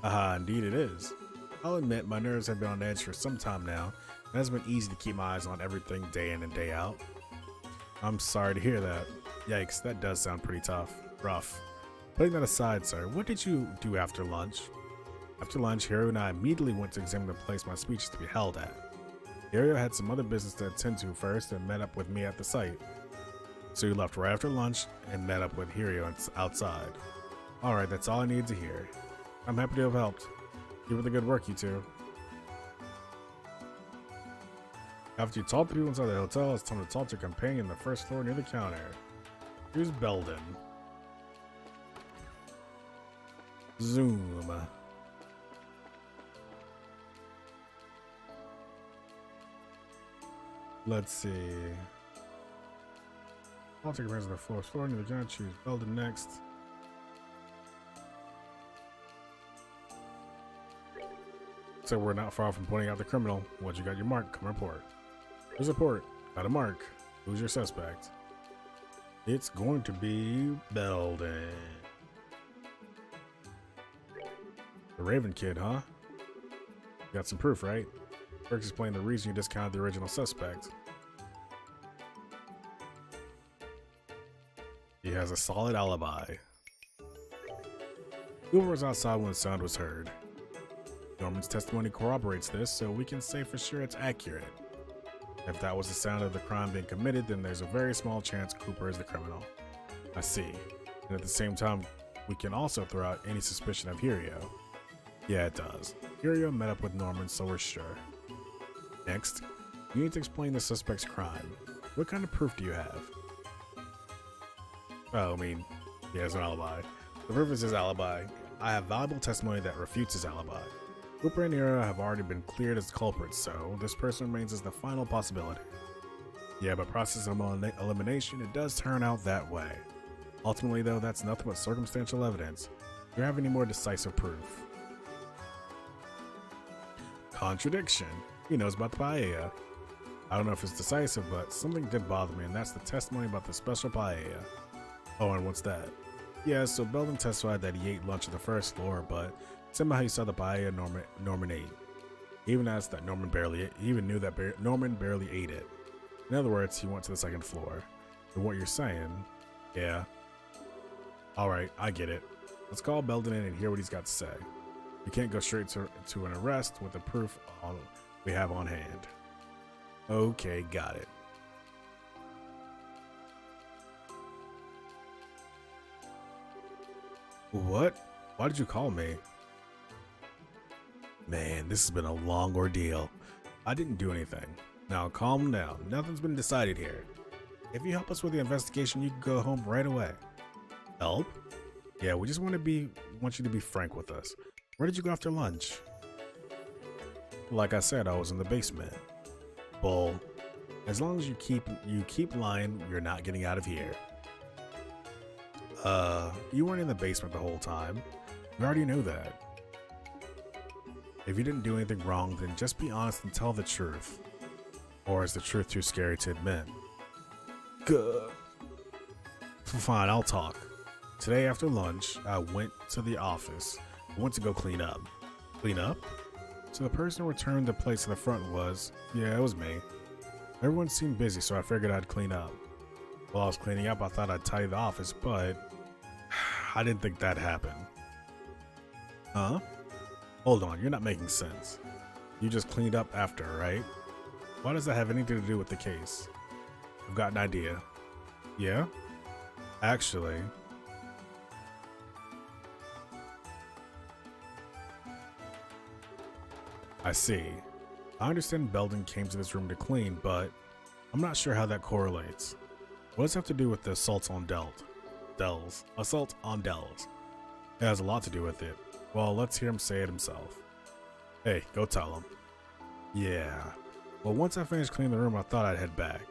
Aha, indeed it is. I'll admit my nerves have been on edge for some time now. It hasn't been easy to keep my eyes on everything day in and day out. I'm sorry to hear that. Yikes, that does sound pretty tough. Rough. Putting that aside, sir, what did you do after lunch? After lunch, Hirio and I immediately went to examine the place my speech is to be held at. Hirio had some other business to attend to first and met up with me at the site. So you left right after lunch and met up with Hirio outside. Alright, that's all I needed to hear. I'm happy to have helped. Keep up the good work, you two. After you talk to people inside the hotel, it's time to talk to your companion on the first floor near the counter. Here's Belden. Zoom. Let's see. I'll take a on the fourth floor near the counter. Choose Belden next. So we're not far from pointing out the criminal. Once you got your mark, come report. Here's a report. Got a mark. Who's your suspect? It's going to be Belden. The Raven Kid, huh? Got some proof, right? First explain the reason you discounted the original suspect. He has a solid alibi. Cooper was outside when the sound was heard. Norman's testimony corroborates this, so we can say for sure it's accurate. If that was the sound of the crime being committed, then there's a very small chance Cooper is the criminal. I see. And at the same time, we can also throw out any suspicion of Hirio. Yeah, it does. Hirio met up with Norman, so we're sure. Next, you need to explain the suspect's crime. What kind of proof do you have? Oh, I mean, he has an alibi. The proof is his alibi. I have valuable testimony that refutes his alibi. Cooper and Hirio have already been cleared as culprits, so this person remains as the final possibility. Yeah, but process of elimination, it does turn out that way. Ultimately, though, that's nothing but circumstantial evidence. Do you have any more decisive proof? Contradiction. He knows about the paella. I don't know if it's decisive, but something did bother me, and that's the testimony about the special paella. Oh, and what's that? Yeah, so Belden testified that he ate lunch on the first floor, but somehow he saw the paella Norman ate. He even asked that Norman knew that Norman barely ate it. In other words, he went to the second floor. And what you're saying, yeah. Alright, I get it. Let's call Belden in and hear what he's got to say. We can't go straight to an arrest with the proof we have on hand. Okay, got it. What? Why did you call me? Man, this has been a long ordeal. I didn't do anything. Now calm down. Nothing's been decided here. If you help us with the investigation, you can go home right away. Help? Yeah, we just want you to be frank with us. Where did you go after lunch? Like I said, I was in the basement. Bull. As long as you keep lying, you're not getting out of here. You weren't in the basement the whole time. We already know that. If you didn't do anything wrong, then just be honest and tell the truth. Or is the truth too scary to admit? Good. Fine, I'll talk. Today after lunch, I went to the office. I went to go clean up. Clean up? So the person who returned the place in the front was, yeah, it was me. Everyone seemed busy, so I figured I'd clean up. While I was cleaning up, I thought I'd tidy the office, but I didn't think that'd happen. Huh? Hold on, you're not making sense. You just cleaned up after, right? Why does that have anything to do with the case? I've got an idea. Yeah? Actually... I see. I understand Belden came to this room to clean, but I'm not sure how that correlates. What does it have to do with the assault on Dells? Assault on Dells. It has a lot to do with it. Well, let's hear him say it himself. Hey, go tell him. Yeah. Well, once I finished cleaning the room, I thought I'd head back.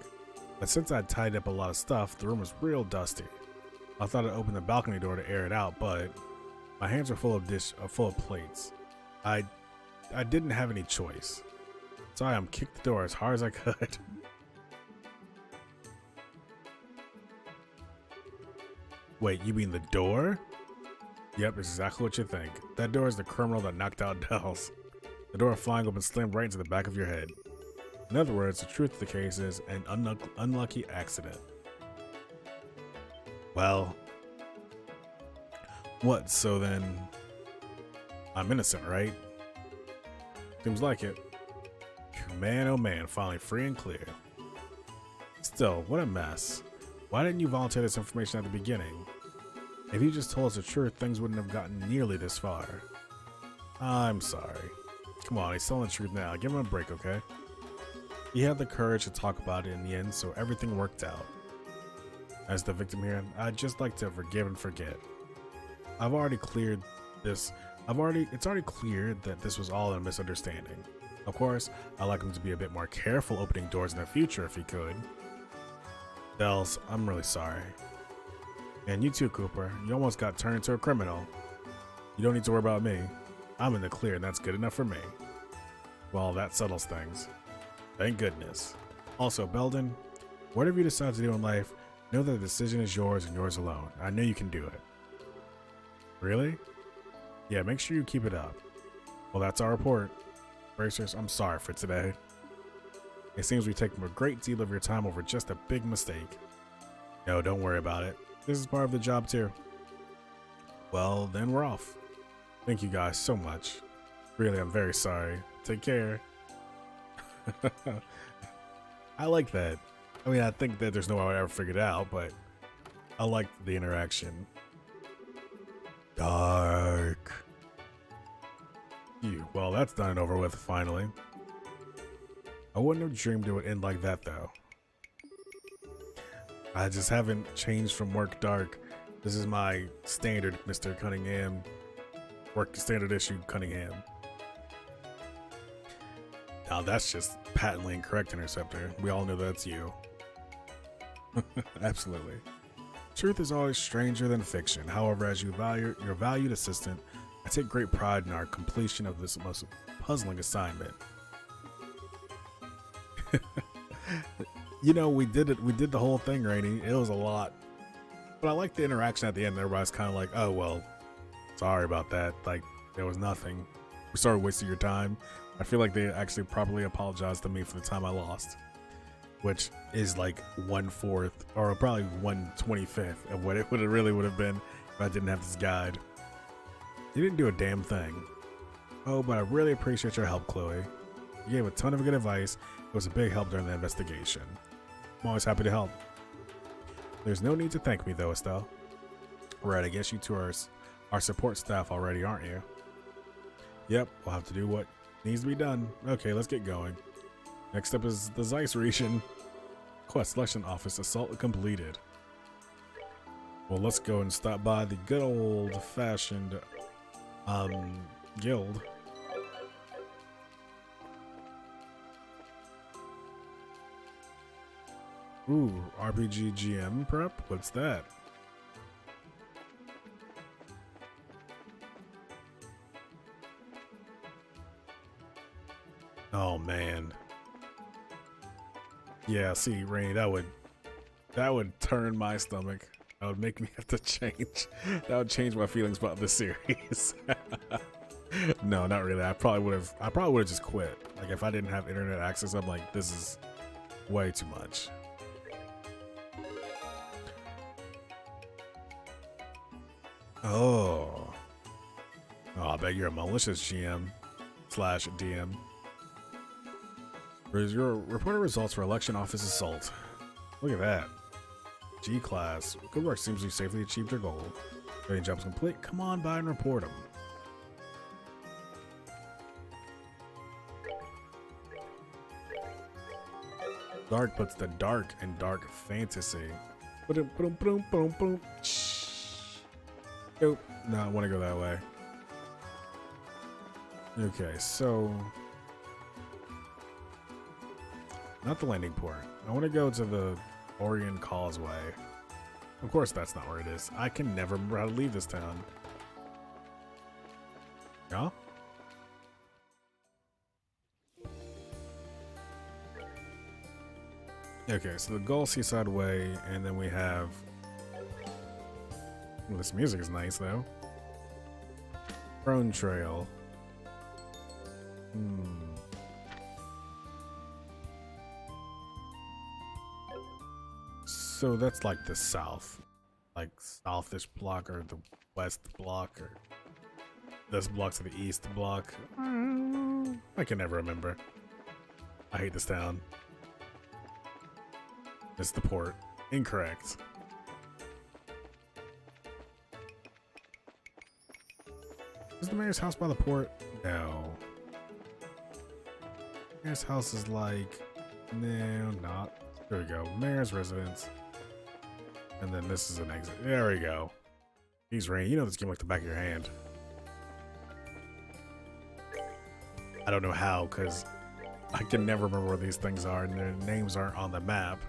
But since I'd tidied up a lot of stuff, the room was real dusty. I thought I'd open the balcony door to air it out, but my hands were full of plates. I didn't have any choice. So I kicked the door as hard as I could. Wait, you mean the door? Yep, it's exactly what you think. That door is the criminal that knocked out Dells. The door flying open slammed right into the back of your head. In other words, the truth of the case is an unlucky accident. Well... What, so then... I'm innocent, right? Seems like it. Man, oh man, finally free and clear. Still, what a mess. Why didn't you volunteer this information at the beginning? If you just told us the truth, things wouldn't have gotten nearly this far. I'm sorry. Come on, he's telling the truth now. Give him a break, okay? He had the courage to talk about it in the end, so everything worked out. As the victim here, I'd just like to forgive and forget. It's already clear that this was all a misunderstanding. Of course, I'd like him to be a bit more careful opening doors in the future if he could. Dells, I'm really sorry. And you too, Cooper. You almost got turned into a criminal. You don't need to worry about me. I'm in the clear and that's good enough for me. Well, that settles things. Thank goodness. Also, Belden, whatever you decide to do in life, know that the decision is yours and yours alone. I know you can do it. Really? Yeah, make sure you keep it up. Well, that's our report. Racers, I'm sorry for today. It seems we take a great deal of your time over just a big mistake. No, don't worry about it. This is part of the job too. Well, then we're off. Thank you guys so much. Really, I'm very sorry. Take care. I like that. I mean, I think that there's no way I ever figured it out, but I like the interaction. Dark. Well, that's done and over with, finally. I wouldn't have dreamed it would end like that, though. I just haven't changed from work dark. This is my standard, Mr. Cunningham. Work standard issue, Cunningham. Now that's just patently incorrect, Interceptor. We all know that's you. Absolutely. Truth is always stranger than fiction. However, as your valued assistant, I take great pride in our completion of this most puzzling assignment. You know, we did it. We did the whole thing, Rainy. It was a lot. But I like the interaction at the end. Everybody's kind of like, oh, well, sorry about that. Like, there was nothing. We started wasting your time. I feel like they actually properly apologized to me for the time I lost, which is like 1/4 or probably 1/25 of what it really would have been if I didn't have this guide. You didn't do a damn thing. Oh, but I really appreciate your help, Chloe. You gave a ton of good advice. It was a big help during the investigation. I'm always happy to help. There's no need to thank me though, Estelle. Right, I guess you two are our support staff already, aren't you? Yep, we'll have to do what needs to be done. Okay, let's get going. Next up is the Zeiss region. Quest selection office assault completed. Well, let's go and stop by the good old-fashioned guild. Ooh, RPG GM prep? What's that? Oh man. Yeah, see, Rainy, that would turn my stomach. That would make me have to change. That would change my feelings about this series. No, not really. I probably would have just quit. Like if I didn't have internet access, I'm like, this is way too much. Oh, I bet you're a malicious GM / DM. Your reported results for election office assault. Look at that. G class. Good work. Seems you safely achieved your goal. Training job's complete. Come on by and report them. Dark puts the dark in dark fantasy. Boom, boom, boom, boom, boom. Nope. No, I want to go that way. Okay, so not the landing port. I want to go to the Orion Causeway. Of course, that's not where it is. I can never remember how to leave this town. Yeah? Okay, so the Gull Seaside Way, and then we have... Well, this music is nice, though. Prone Trail. So that's like the south. Like southish block, or the west block, or this block to the east block. I can never remember. I hate this town. It's the port. Incorrect. Is the mayor's house by the port? No. Mayor's house is like... No, not. There we go. Mayor's residence. And then this is an exit. There we go. Jeez, Rain, you know this game like the back of your hand. I don't know how, because I can never remember where these things are, and their names aren't on the map.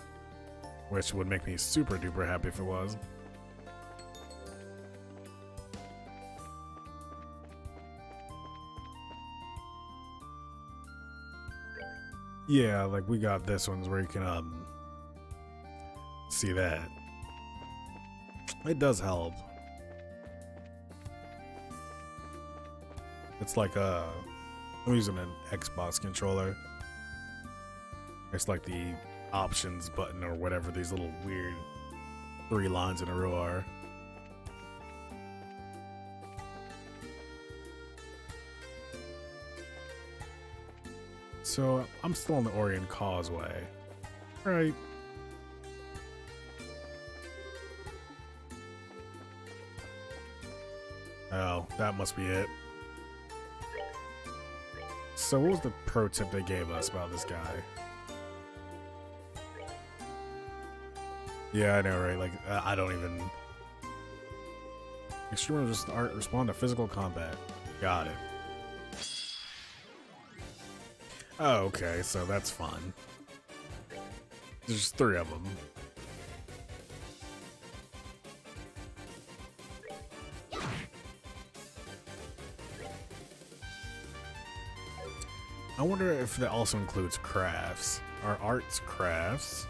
Which would make me super duper happy if it was. Yeah, like we got this ones where you can see that. It does help. It's like I'm using an Xbox controller. It's like the options button or whatever these little weird 3 lines in a row are. So I'm still on the Orient Causeway. Right. Oh, that must be it. So what was the pro tip they gave us about this guy? Yeah, I know, right? Like, I don't even... Extreme just respond to physical combat. Got it. Oh, okay, so that's fun. There's just 3 of them. I wonder if that also includes crafts. Are arts crafts?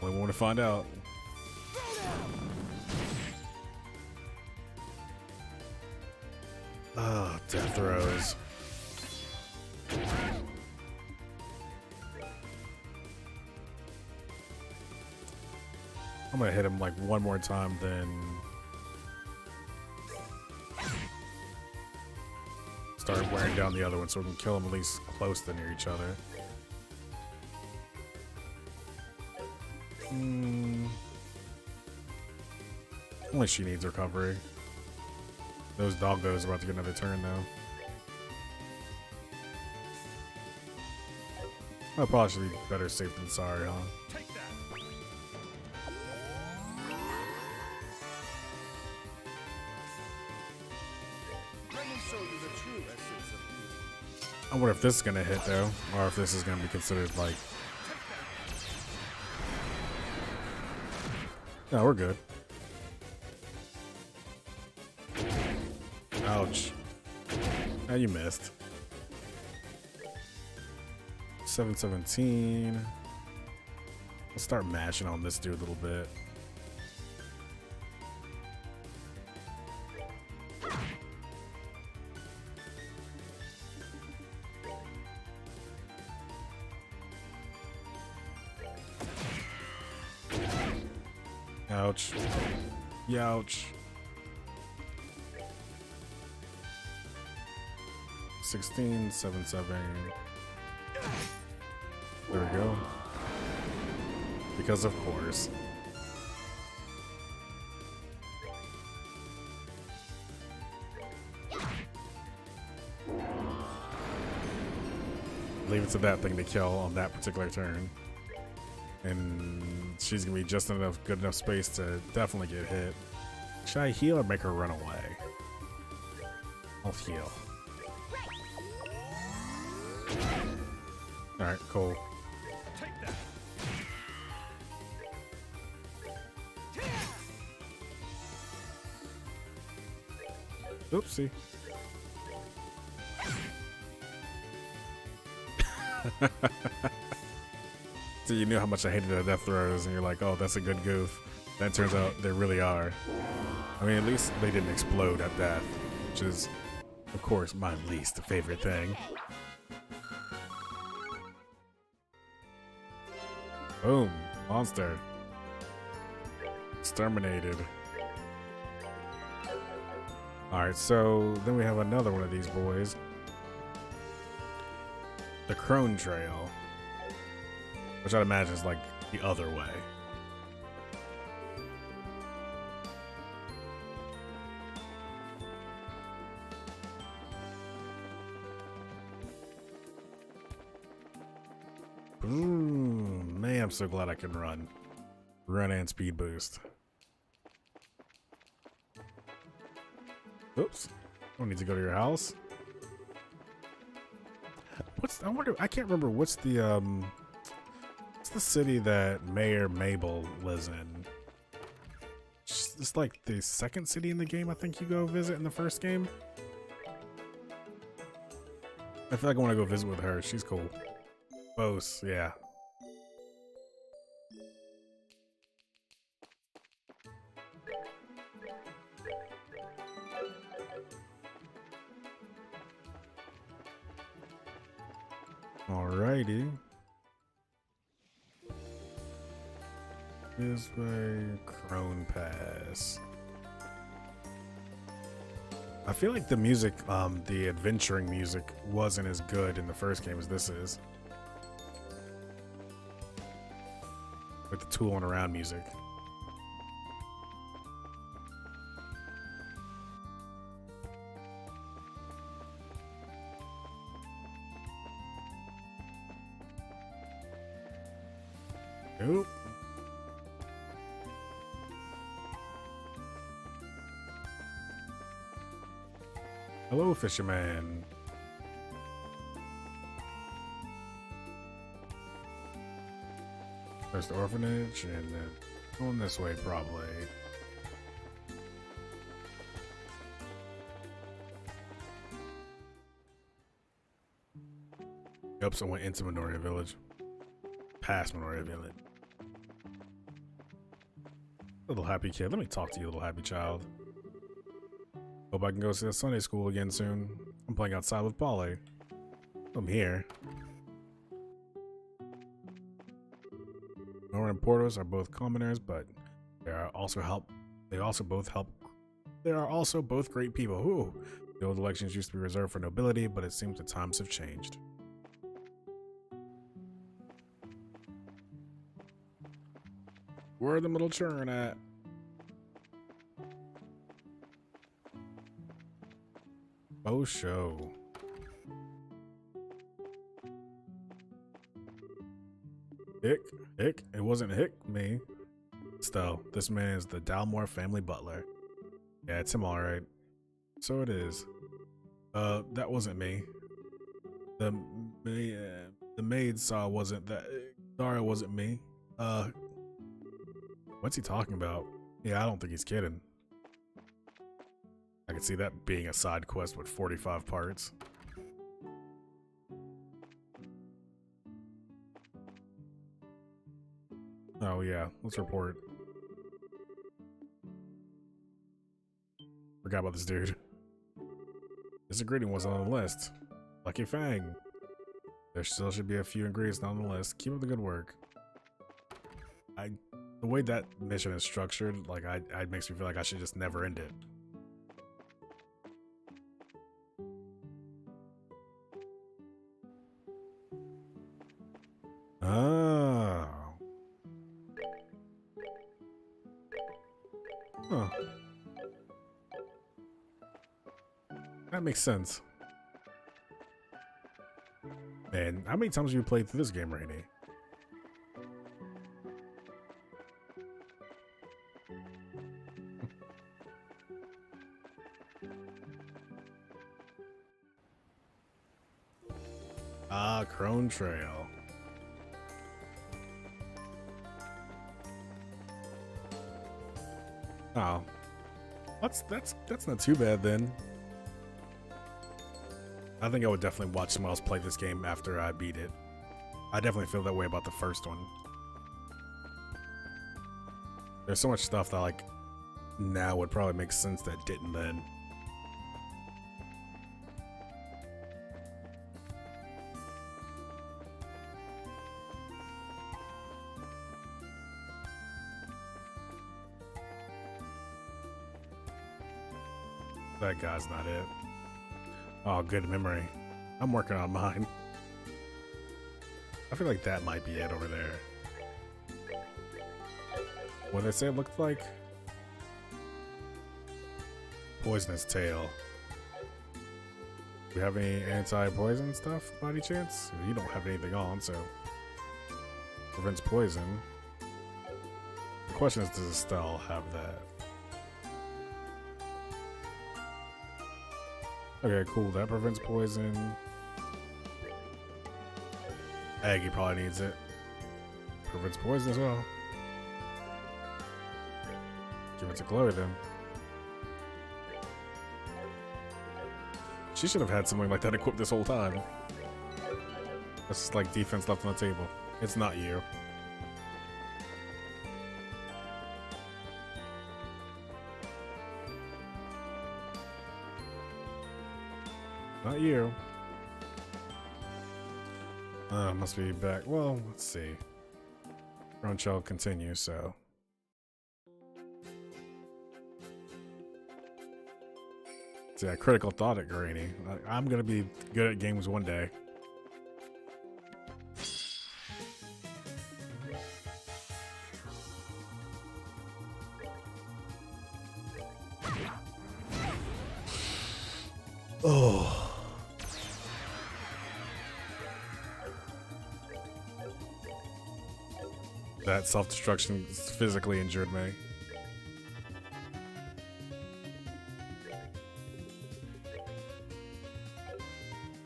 We want to find out. Ah, death throws. I'm gonna hit him like one more time, then start wearing down the other one so we can kill them at least close to near each other. Only she needs recovery. Those doggos are about to get another turn though. I probably should be better safe than sorry, huh?
Take that. Let me show you the true essence of beauty.
I wonder if this is gonna hit though, or if this is gonna be considered like. No, we're good. Ouch. Ah, you missed. 717. Let's start mashing on this dude a little bit. Ouch. Youch. 16, 7, 7. There we go. Because of course. Leave it to that thing to kill on that particular turn. And she's gonna be just enough good enough space to definitely get hit. Should I heal or make her run away? I'll heal. Alright, cool.
Take that.
Oopsie. So you knew how much I hated the death throws, and you're like, oh, that's a good goof. That turns out they really are. I mean, at least they didn't explode at death, which is, of course, my least favorite thing. Boom. Monster. Exterminated. Alright, so then we have another one of these boys. The Crone Trail. Which I'd imagine is like the other way. Man, I'm so glad I can run. Run and speed boost. Oops. I don't need to go to your house. I wonder, I can't remember what's the city that Mayor Mabel lives in. It's like the second city in the game I think you go visit in the first game. I feel like I want to go visit with her. She's cool. Bose, yeah. Alrighty. This way, Crone Pass. I feel like the music, the adventuring music wasn't as good in the first game as this is. Like the tooling around music. Nope. Hello, fisherman. There's the orphanage, and then going this way, probably. Yep, so I went into Minoria Village. Past Minoria Village. Little happy kid. Let me talk to you, little happy child. Hope I can go to the Sunday school again soon. I'm playing outside with Polly. I'm here. Nora and Portos are both commoners, but they are also help. They also both help. They are also both great people. Ooh. The old elections used to be reserved for nobility, but it seems the times have changed. Where the middle churn at? Oh, show. Hick. It wasn't Hick, me. Still, this man is the Dalmore family butler. Yeah, it's him alright. So it is. That wasn't me. The maid saw wasn't that. Dara wasn't me. What's he talking about? Yeah, I don't think he's kidding. I can see that being a side quest with 45 parts. Oh yeah, let's report. Forgot about this dude. This ingredient wasn't on the list. Lucky Fang. There still should be a few ingredients not on the list. Keep up the good work. The way that mission is structured, like, it makes me feel like I should just never end it. Oh. Huh. That makes sense. Man, how many times have you played through this game, Rainy? Ah, Crone Trail. Oh, that's not too bad then. I think I would definitely watch someone else play this game after I beat it. I definitely feel that way about the first one. There's so much stuff that, like, now would probably make sense that didn't then. That guy's not it. Oh, good memory. I'm working on mine. I feel like that might be it over there. What did I say it looked like? Poisonous tail. Do you have any anti-poison stuff by any chance? You don't have anything on, so prevents poison. The question is, does Estelle have that? Okay, cool. That prevents poison. Aggie probably needs it. Prevents poison as well. Give it to Chloe then. She should have had something like that equipped this whole time. That's just like defense left on the table. It's not you. Not you. Must be back. Well, let's see. Round shall continue, so. Yeah, critical thought at Granny. I'm gonna be good at games one day. Oh. That self-destruction physically injured me.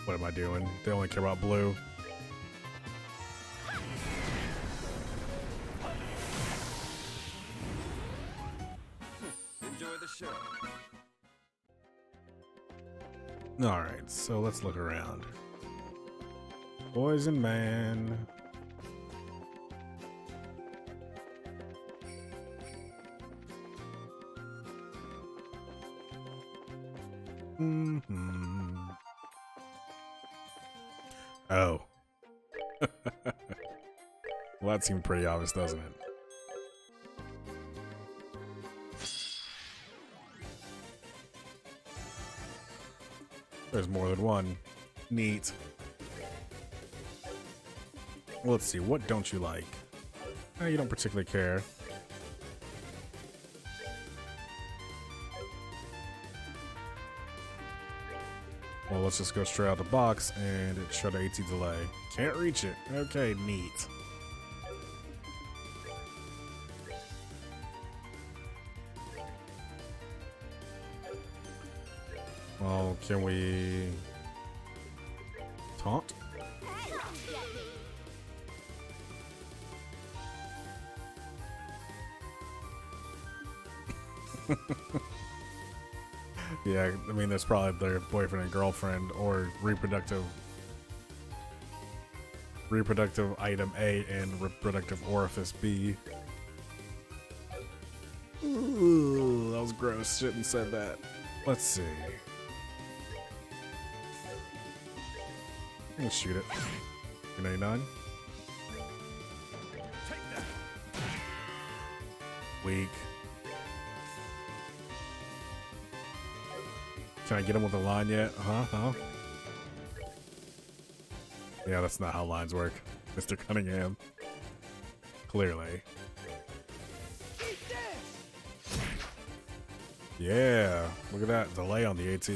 What am I doing? They only care about blue.
Enjoy the show.
Alright, so let's look around. Poison Man. Oh. Well, that seemed pretty obvious, doesn't it? There's more than one. Neat. Let's see, what don't you like? You don't particularly care. Well, let's just go straight out the box, and it showed AT delay. Can't reach it. Okay, neat. Well, can we taunt? Yeah, I mean, that's probably their boyfriend and girlfriend, or reproductive item A and reproductive orifice B. Ooh, that was gross. Shouldn't have said that. Let's see. I'm gonna shoot it. 299. Weak. Can I get him with a line yet? Huh? Yeah, that's not how lines work, Mr. Cunningham. Clearly. Yeah, look at that delay on the AT.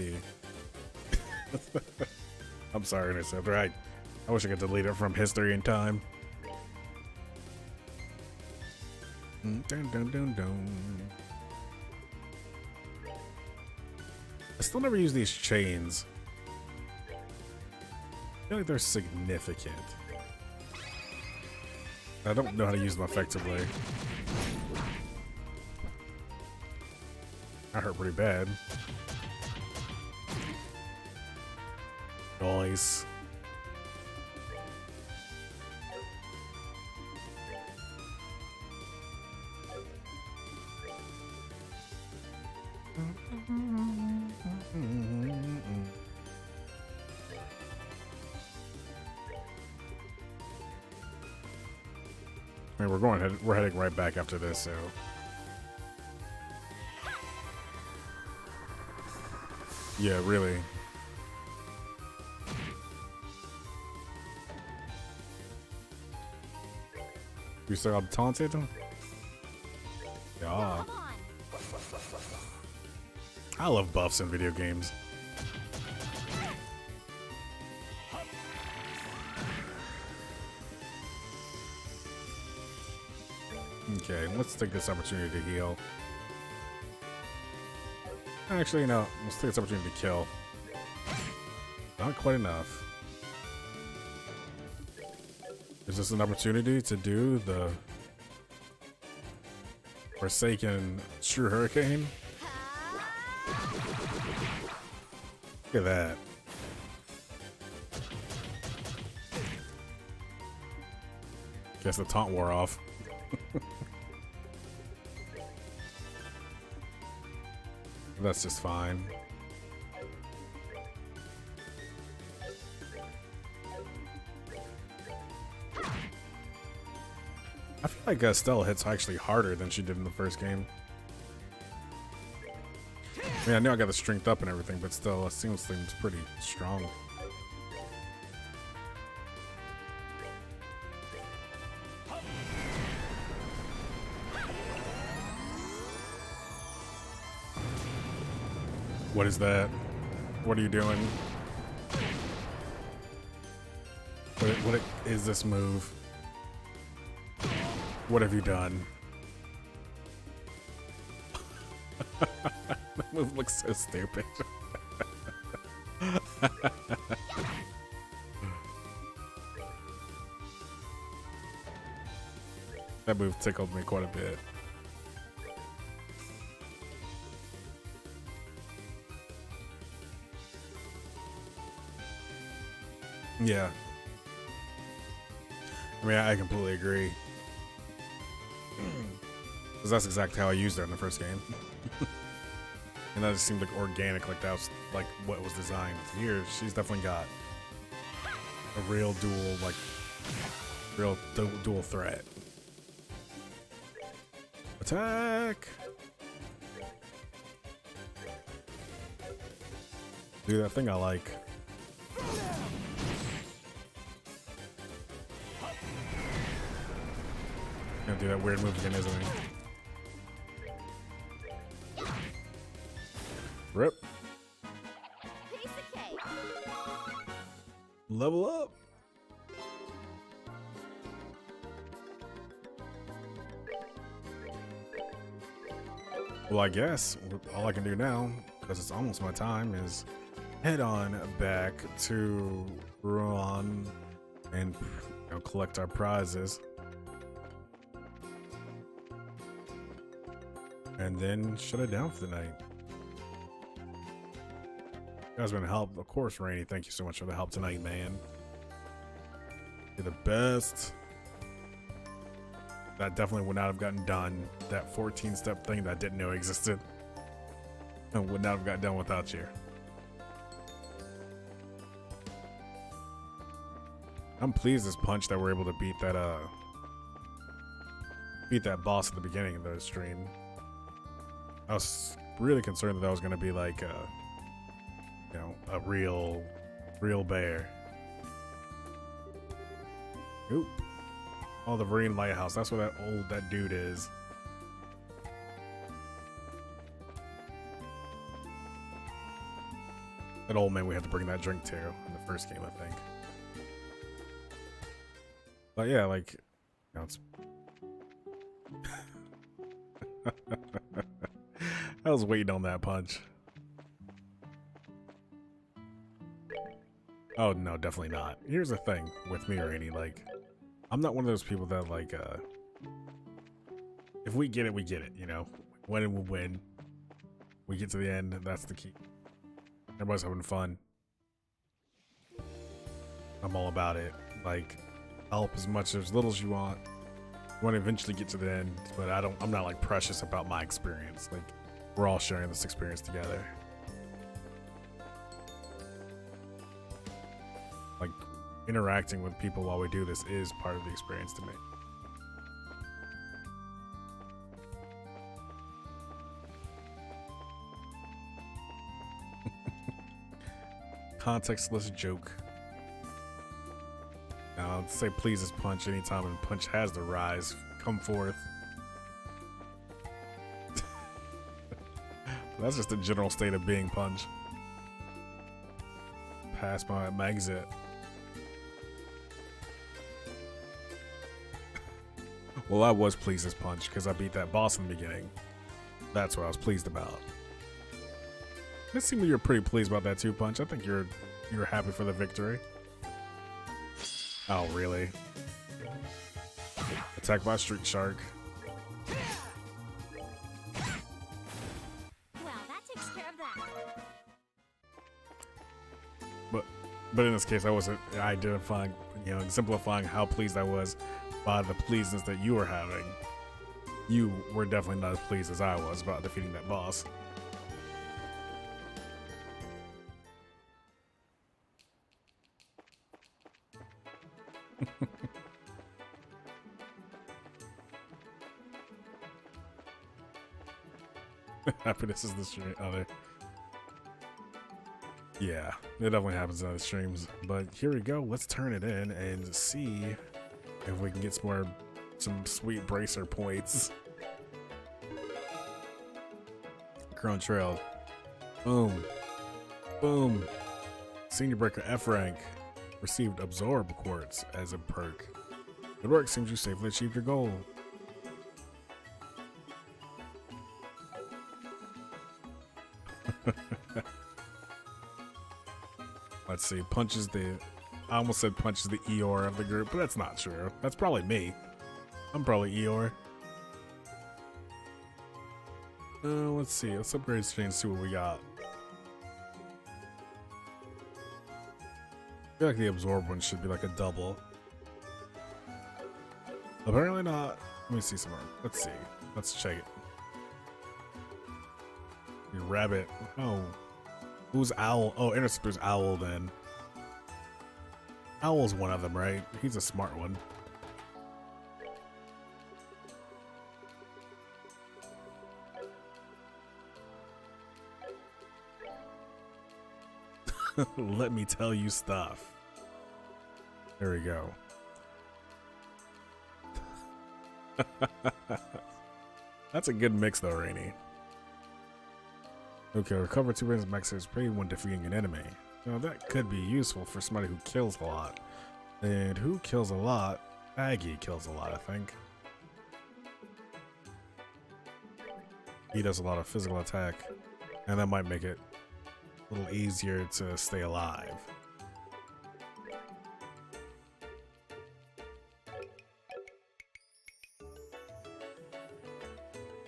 I'm sorry, Interceptor. I wish I could delete it from history and time. Dun, dun, dun, dun. I still never use these chains. I feel like they're significant. I don't know how to use them effectively. I hurt pretty bad. Nice. I mean, we're heading right back after this, so. Yeah, really. You still got taunted? Yeah. I love buffs in video games. Okay, let's take this opportunity to heal. Actually, no. Let's take this opportunity to kill. Not quite enough. Is this an opportunity to do the Forsaken True Hurricane? Look at that. Guess the taunt wore off. That's just fine. I feel like Stella hits actually harder than she did in the first game. I mean, I know I got the strength up and everything, but still, it seems pretty strong. What is that? What are you doing? What is this move? What have you done? That move looks so stupid. That move tickled me quite a bit. Yeah. I mean, I completely agree. Because that's exactly how I used her in the first game. And that just seemed like organic, like that was like what was designed. Here, she's definitely got a real dual, like, dual threat. Attack! Do that thing I like. Gonna do that weird move again, isn't he? Rip.
Piece of cake.
Level up. Well, I guess all I can do now, because it's almost my time, is head on back to Ruan and collect our prizes. And then shut it down for the night. You guys been a help. Of course, Rainy, thank you so much for the help tonight, man. You're the best. That definitely would not have gotten done. That 14-step thing that I didn't know existed. I would not have got done without you. I'm pleased as punch that we're able to beat that boss at the beginning of the stream. I was really concerned that that was going to be like a real bear. Oop. Oh, the Vereen Lighthouse. That's where that dude is. That old man we had to bring that drink to in the first game, I think. But yeah, like, it's I was waiting on that punch. Oh no, definitely not. Here's the thing with me, Rainy, like, I'm not one of those people that like if we get it, we get it, you know. Win and we'll win. We get to the end, that's the key. Everybody's having fun. I'm all about it. Like, help as much or as little as you want. You want to eventually get to the end, but I'm not like precious about my experience. Like, we're all sharing this experience together. Like, interacting with people while we do this is part of the experience to me. Contextless joke. Now, I'll say please as punch anytime and punch has the rise. Come forth. That's just the general state of being punch. Pass my exit. Well, I was pleased as punch because I beat that boss in the beginning. That's what I was pleased about. It seems like you're pretty pleased about that too, Punch. I think you're happy for the victory. Oh, really? Attacked by Street Shark.
Well, that takes care of that.
But in this case, I wasn't identifying, exemplifying how pleased I was by the pleasedness that you were having. You were definitely not as pleased as I was about defeating that boss. Happiness is the stream other. Yeah, it definitely happens in other streams. But here we go. Let's turn it in and see if we can get some sweet bracer points. Cron Trail. Boom. Boom. Senior Breaker F rank. Received Absorb Quartz as a perk. Good work, seems you safely achieved your goal. Let's see, punches the... I almost said punches the Eeyore of the group, but that's not true. That's probably me. I'm probably Eeyore. Let's see. Let's upgrade screen and see what we got. I feel like the Absorb one should be like a double. Apparently not. Let me see some more. Let's see. Let's check it. Your rabbit. Oh. Who's Owl? Oh, Interceptor's Owl then. Owl's one of them, right? He's a smart one. Let me tell you stuff. There we go. That's a good mix though, Rainy. Okay, recover 2 rings max HP when defeating an enemy. Now that could be useful for somebody who kills a lot. And who kills a lot? Aggie kills a lot, I think. He does a lot of physical attack. And that might make it a little easier to stay alive.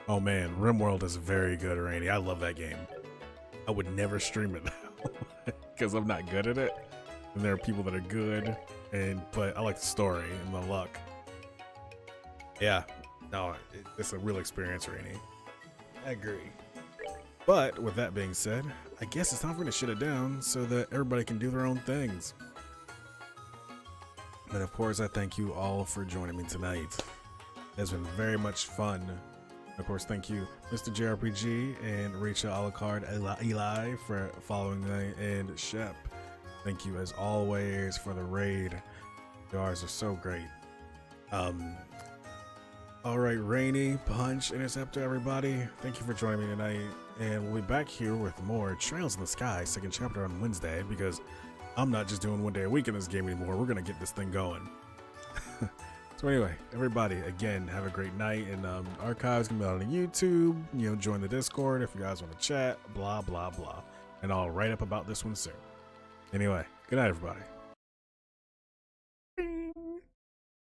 Oh man, RimWorld is very good, Rainy. I love that game. I would never stream it though, because I'm not good at it. And there are people that are good, but I like the story and the luck. Yeah, no, it's a real experience, Rainy. I agree. But with that being said, I guess it's time for me to shut it down so that everybody can do their own things. And of course, I thank you all for joining me tonight. It's been very much fun. Of course, thank you, Mr. JRPG and Rachel Alucard Eli for following me, and Shep. Thank you as always for the raid. Yours are so great. Alright, Rainy, Punch, Interceptor, everybody. Thank you for joining me tonight. And we'll be back here with more Trails in the Sky, second chapter on Wednesday, because I'm not just doing one day a week in this game anymore. We're going to get this thing going. So anyway, everybody, again, have a great night, and archives can be on YouTube. You know, join the Discord if you guys want to chat, blah, blah, blah. And I'll write up about this one soon. Anyway, good night, everybody.